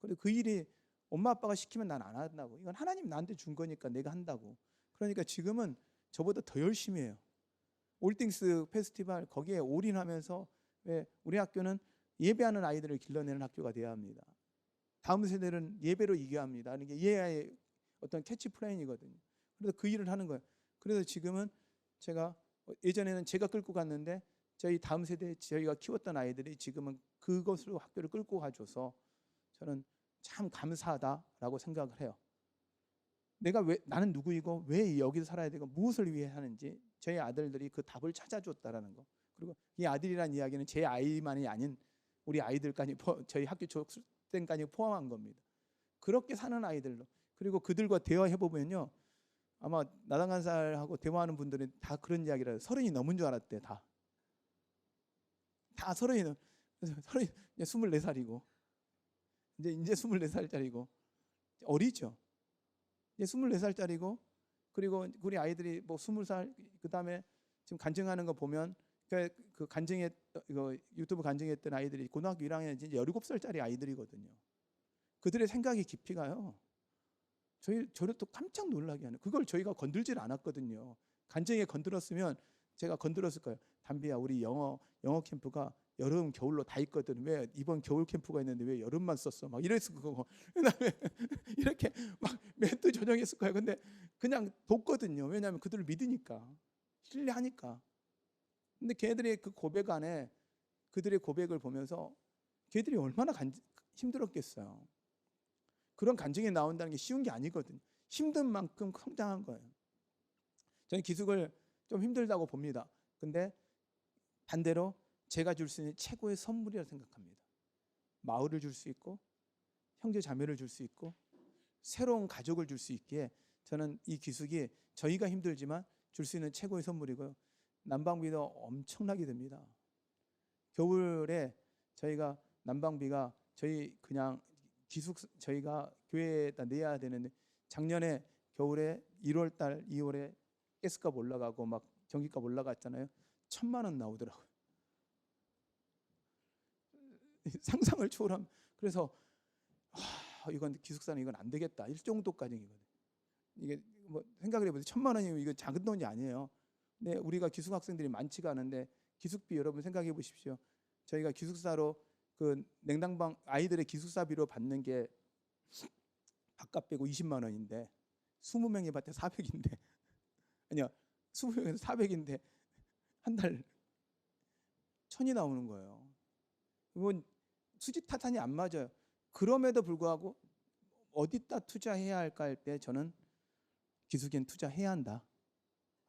그리고 그 일이 엄마 아빠가 시키면 난 안 한다고. 이건 하나님 나한테 준 거니까 내가 한다고. 그러니까 지금은 저보다 더 열심히 해요. 올띵스 페스티벌 거기에 올인하면서, 왜 우리 학교는 예배하는 아이들을 길러내는 학교가 되어야 합니다. 다음 세대는 예배로 이겨야 합니다. 이게 예야의 어떤 캐치프레인이거든요. 그래서 그 일을 하는 거예요. 그래서 지금은 제가, 예전에는 제가 끌고 갔는데 저희 다음 세대 저희가 키웠던 아이들이 지금은 그것으로 학교를 끌고 가줘서 저는 참 감사하다라고 생각을 해요. 나는 누구이고 왜 여기서 살아야 되고 무엇을 위해 하는지 저희 아들들이 그 답을 찾아줬다라는 거. 그리고 이 아들이라는 이야기는 제 아이만이 아닌 우리 아이들까지, 저희 학교 졸업생까지 포함한 겁니다. 그렇게 사는 아이들로. 그리고 그들과 대화해 보면요, 아마 나당간살하고 대화하는 분들은 다 그런 이야기를 해요. 30이 넘은 줄 알았대. 다 30이 그래서 24살이고 이제 24살짜리고 어리죠. 이제 24살짜리고, 그리고 우리 아이들이 뭐 20살, 그다음에 지금 간증하는 거 보면 그 이거 유튜브 간증했던 아이들이 고등학교 1학년 이제 17살짜리 아이들이거든요. 그들의 생각의 깊이가요, 저를 또 깜짝 놀라게 하는, 그걸 저희가 건들질 않았거든요. 간증에 건드렸으면 제가 건드렸을 거예요. 담비야, 우리 영어 캠프가 여름 겨울로 다 있거든. 왜 이번 겨울 캠프가 있는데 왜 여름만 썼어? 막 이랬을 거고. 그다음에 이렇게 막 멘트 조정했을 거예요. 근데 그냥 뒀거든요. 왜냐하면 그들을 믿으니까, 신뢰하니까. 근데 걔들의 그 고백 안에, 그들의 고백을 보면서 걔들이 얼마나 힘들었겠어요. 그런 간증이 나온다는 게 쉬운 게 아니거든요. 힘든 만큼 성장한 거예요. 저는 기숙을 좀 힘들다고 봅니다. 근데 반대로 제가 줄 수 있는 최고의 선물이라고 생각합니다. 마을을 줄 수 있고 형제 자매를 줄 수 있고 새로운 가족을 줄 수 있기에 저는 이 기숙이 저희가 힘들지만 줄 수 있는 최고의 선물이고요. 난방비도 엄청나게 듭니다. 겨울에 저희가 난방비가 저희가 교회에다 내야 되는데, 작년에 겨울에 1월달 2월에 가스값 올라가고 막 전기값 올라갔잖아요. 1,000만 원 나오더라고요. 상상을 초월함. 그래서 이건 기숙사는 이건 안 되겠다, 이 정도까지거든요. 이게 뭐 생각을 해보세요. 1,000만 원이면 이거 작은 돈이 아니에요. 근데 우리가 기숙 학생들이 많지가 않은데 기숙비 여러분 생각해 보십시오. 저희가 기숙사로 그 냉당방 아이들의 기숙사비로 받는 게 밥값 빼고 20만 원인데 20명이 밭에 400인데 아니요 20명에서 400인데 한 달 1,000이 나오는 거예요. 이건 수지타산이 안 맞아요. 그럼에도 불구하고 어디다 투자해야 할까 할 때 저는 기숙엔 투자해야 한다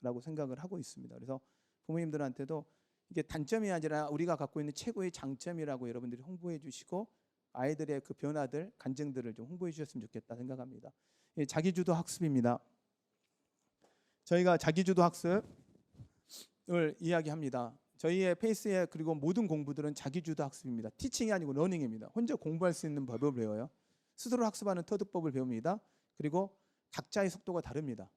않을까라고 생각을 하고 있습니다. 그래서 부모님들한테도 이게 단점이 아니라 우리가 갖고 있는 최고의 장점이라고 여러분들이 홍보해 주시고 아이들의 그 변화들, 간증들을 좀 홍보해 주셨으면 좋겠다 생각합니다. 예, 자기주도 학습입니다. 저희가 자기주도 학습을 이야기합니다. 저희의 페이스에 그리고 모든 공부들은 자기주도 학습입니다. 티칭이 아니고 러닝입니다. 혼자 공부할 수 있는 법을 배워요. 스스로 학습하는 터득법을 배웁니다. 그리고 각자의 속도가 다릅니다.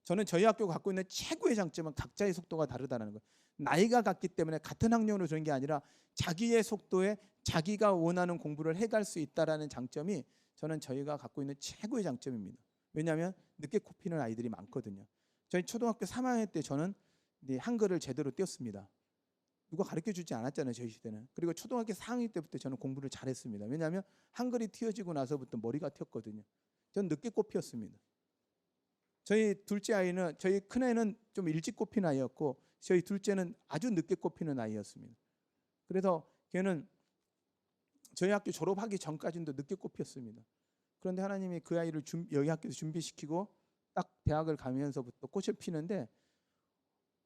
저는 저희 학교가 갖고 있는 최고의 장점은 각자의 속도가 다르다는 거예요. 나이가 같기 때문에 같은 학년으로 주는 게 아니라 자기의 속도에 자기가 원하는 공부를 해갈 수 있다는 장점이 저는 저희가 갖고 있는 최고의 장점입니다. 왜냐하면 늦게 꼽히는 아이들이 많거든요. 저희 초등학교 3학년 때 저는 한글을 제대로 띄었습니다. 누가 가르쳐주지 않았잖아요, 저희 시대는. 그리고 초등학교 4학년 때부터 저는 공부를 잘했습니다. 왜냐하면 한글이 튀어지고 나서부터 머리가 튀었거든요. 저는 늦게 꼽혔습니다. 저희 둘째 아이는, 저희 큰 애는 좀 일찍 꼽힌 아이였고 저희 둘째는 아주 늦게 꼽히는 아이였습니다. 그래서 걔는 저희 학교 졸업하기 전까지도 늦게 꼽혔습니다. 그런데 하나님이 그 아이를 여기 학교에서 준비시키고 딱 대학을 가면서부터 꽃을 피는데,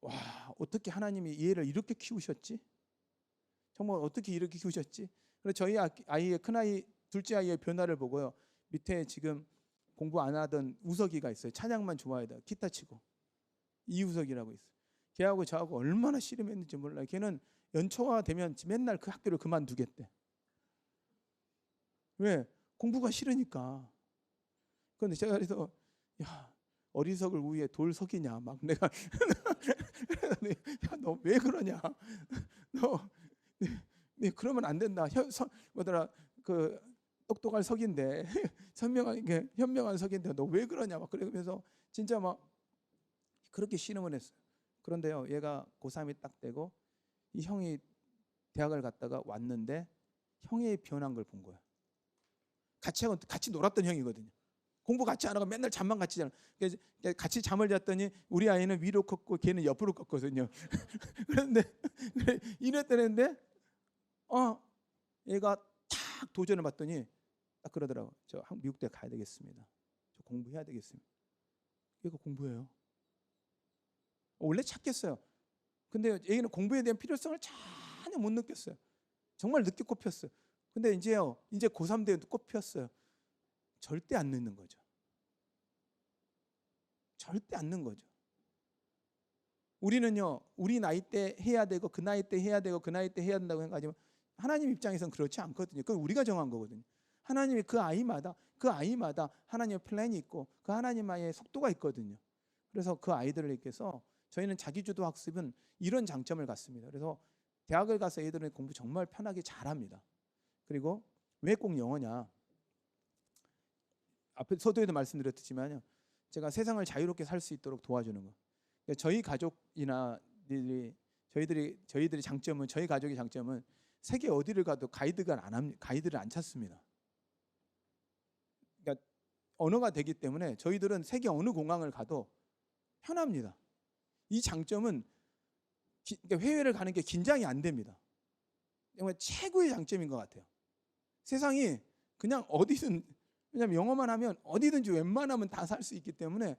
와, 어떻게 하나님이 이 애를 이렇게 키우셨지? 정말 어떻게 이렇게 키우셨지? 그래서 저희 아이의 큰아이, 둘째 아이의 변화를 보고요, 밑에 지금 공부 안 하던 우석이가 있어요. 찬양만 좋아하다 기타 치고, 이우석이라고 있어요. 걔하고 저하고 얼마나 씨름했는지 몰라요. 걔는 연초가 되면 맨날 그 학교를 그만두겠대. 왜? 공부가 싫으니까. 그런데 제가 그래서, 야, 어리석을 위해 돌석이냐 막 내가 야, 너 왜 그러냐? 너 그러면 안 된다. 뭐더라, 그 똑똑할 석인데 현명한 석인데 너 왜 그러냐 막 그러면서 진짜 막 그렇게 씨름을 했어요. 그런데요, 얘가 고3이 딱 되고 이 형이 대학을 갔다가 왔는데 형의 변한 걸 본 거야. 같이 놀았던 형이거든요. 공부 같이 안 하고 맨날 잠만 같이 자는. 같이 잠을 잤더니 우리 아이는 위로 컸고 걔는 옆으로 컸거든요. 그런데 이랬더랬는데 얘가 탁 도전을 받더니 딱 그러더라고. 저 미국 대학 가야 되겠습니다. 저 공부해야 되겠습니다. 얘가 공부해요. 원래 찾겠어요. 근데 얘는 공부에 대한 필요성을 전혀 못 느꼈어요. 정말 늦게 꼽혔어요. 근데 이제 고3 때도 꼽혔어요. 절대 안 늦는 거죠. 절대 안 늦는 거죠. 우리는요, 우리 나이 때 해야 되고 그 나이 때 해야 되고 그 나이 때 해야 된다고 생각하지만 하나님 입장에서는 그렇지 않거든요. 그건 우리가 정한 거거든요. 하나님이 그 아이마다 하나님의 플랜이 있고 그 하나님의 속도가 있거든요. 그래서 그 아이들에게서 저희는 자기주도 학습은 이런 장점을 갖습니다. 그래서 대학을 가서 애들은 공부 정말 편하게 잘합니다. 그리고 왜 꼭 영어냐? 앞에 서두에도 말씀드렸지만요, 제가 세상을 자유롭게 살 수 있도록 도와주는 거. 저희 가족이나 저희들의 장점은, 저희 가족의 장점은 세계 어디를 가도 가이드를 안 찾습니다. 그러니까 언어가 되기 때문에 저희들은 세계 어느 공항을 가도 편합니다. 이 장점은 그러니까 해외를 가는 게 긴장이 안 됩니다. 정말 최고의 장점인 것 같아요. 세상이 그냥 어디든, 왜냐하면 영어만 하면 어디든지 웬만하면 다 살 수 있기 때문에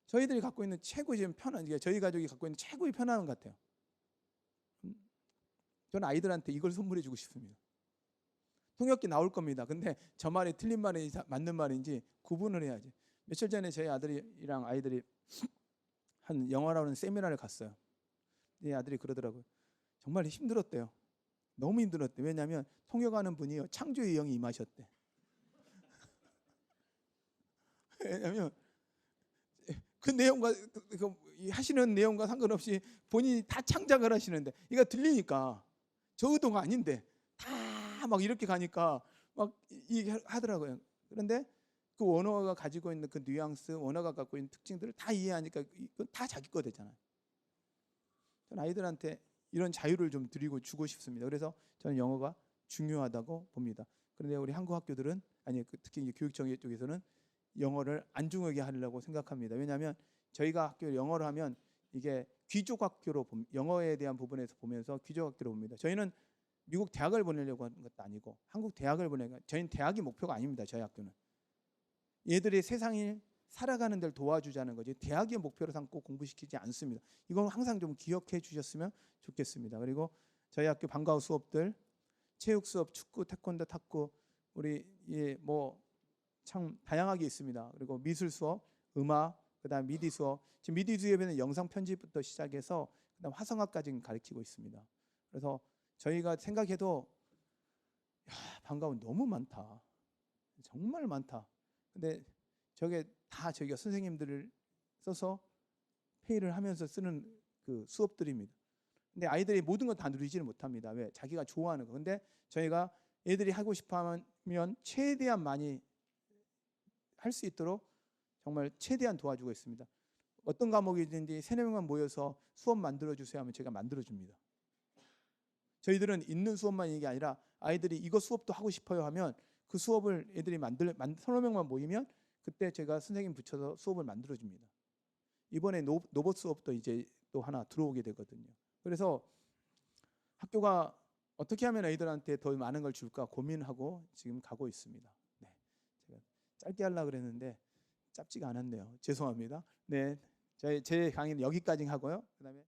저희들이 갖고 있는 최고의 저희 가족이 갖고 있는 최고의 편안함 같아요. 저는 아이들한테 이걸 선물해 주고 싶습니다. 통역기 나올 겁니다. 근데 저 말이 틀린 말인지 맞는 말인지 구분을 해야지. 며칠 전에 저희 아들이랑 아이들이 한 영어라는 세미나를 갔어요. 이 아들이 그러더라고요. 정말 힘들었대요. 너무 힘들었대. 왜냐하면 통역하는 분이요, 창조의 영이 임하셨대. 왜냐하면 그 내용과 하시는 내용과 상관없이 본인이 다 창작을 하시는데 이거 들리니까 저 의도가 아닌데 다 막 이렇게 가니까 막 하더라고요. 그런데 그 원어가 가지고 있는 그 뉘앙스, 원어가 갖고 있는 특징들을 다 이해하니까 이건 다 자기 거 되잖아요. 저는 아이들한테 이런 자유를 좀 드리고 주고 싶습니다. 그래서 저는 영어가 중요하다고 봅니다. 그런데 우리 한국 학교들은, 특히 교육청 쪽에서는 영어를 안 중요하게 하려고 생각합니다. 왜냐하면 저희가 학교를 영어를 하면 이게 귀족 학교로, 영어에 대한 부분에서 보면서 귀족 학교로 봅니다. 저희는 미국 대학을 보내려고 하는 것도 아니고 한국 대학을 보내고, 저희는 대학이 목표가 아닙니다. 저희 학교는 얘들이 세상을 살아가는 데를 도와주자는 거지 대학의 목표로 삼고 공부시키지 않습니다. 이건 항상 좀 기억해 주셨으면 좋겠습니다. 그리고 저희 학교 방과후 수업들 체육 수업, 축구, 태권도, 탁구 우리 뭐 참 다양하게 있습니다. 그리고 미술 수업, 음악, 그다음 미디 수업. 지금 미디 수업에는 영상 편집부터 시작해서 그다음 화성학까지 가르치고 있습니다. 그래서 저희가 생각해도 방과후 너무 많다. 정말 많다. 근데 저게 다 저희가 선생님들을 써서 회의를 하면서 쓰는 그 수업들입니다. 근데 아이들이 모든 건 다 누리지는 못합니다. 왜? 자기가 좋아하는 거. 근데 저희가 애들이 하고 싶어 하면 최대한 많이 할 수 있도록 정말 최대한 도와주고 있습니다. 어떤 과목이든지 3-4명만 모여서 수업 만들어주세요 하면 제가 만들어줍니다. 저희들은 있는 수업만 있는 게 아니라 아이들이 이거 수업도 하고 싶어요 하면 그 수업을 애들이 3-4명만 모이면 그때 제가 선생님 붙여서 수업을 만들어줍니다. 이번에 로봇 수업도 이제 또 하나 들어오게 되거든요. 그래서 학교가 어떻게 하면 아이들한테 더 많은 걸 줄까 고민하고 지금 가고 있습니다. 네, 제가 짧게 하려고 그랬는데 짧지가 않았네요. 죄송합니다. 네, 제 강의는 여기까지 하고요. 그다음에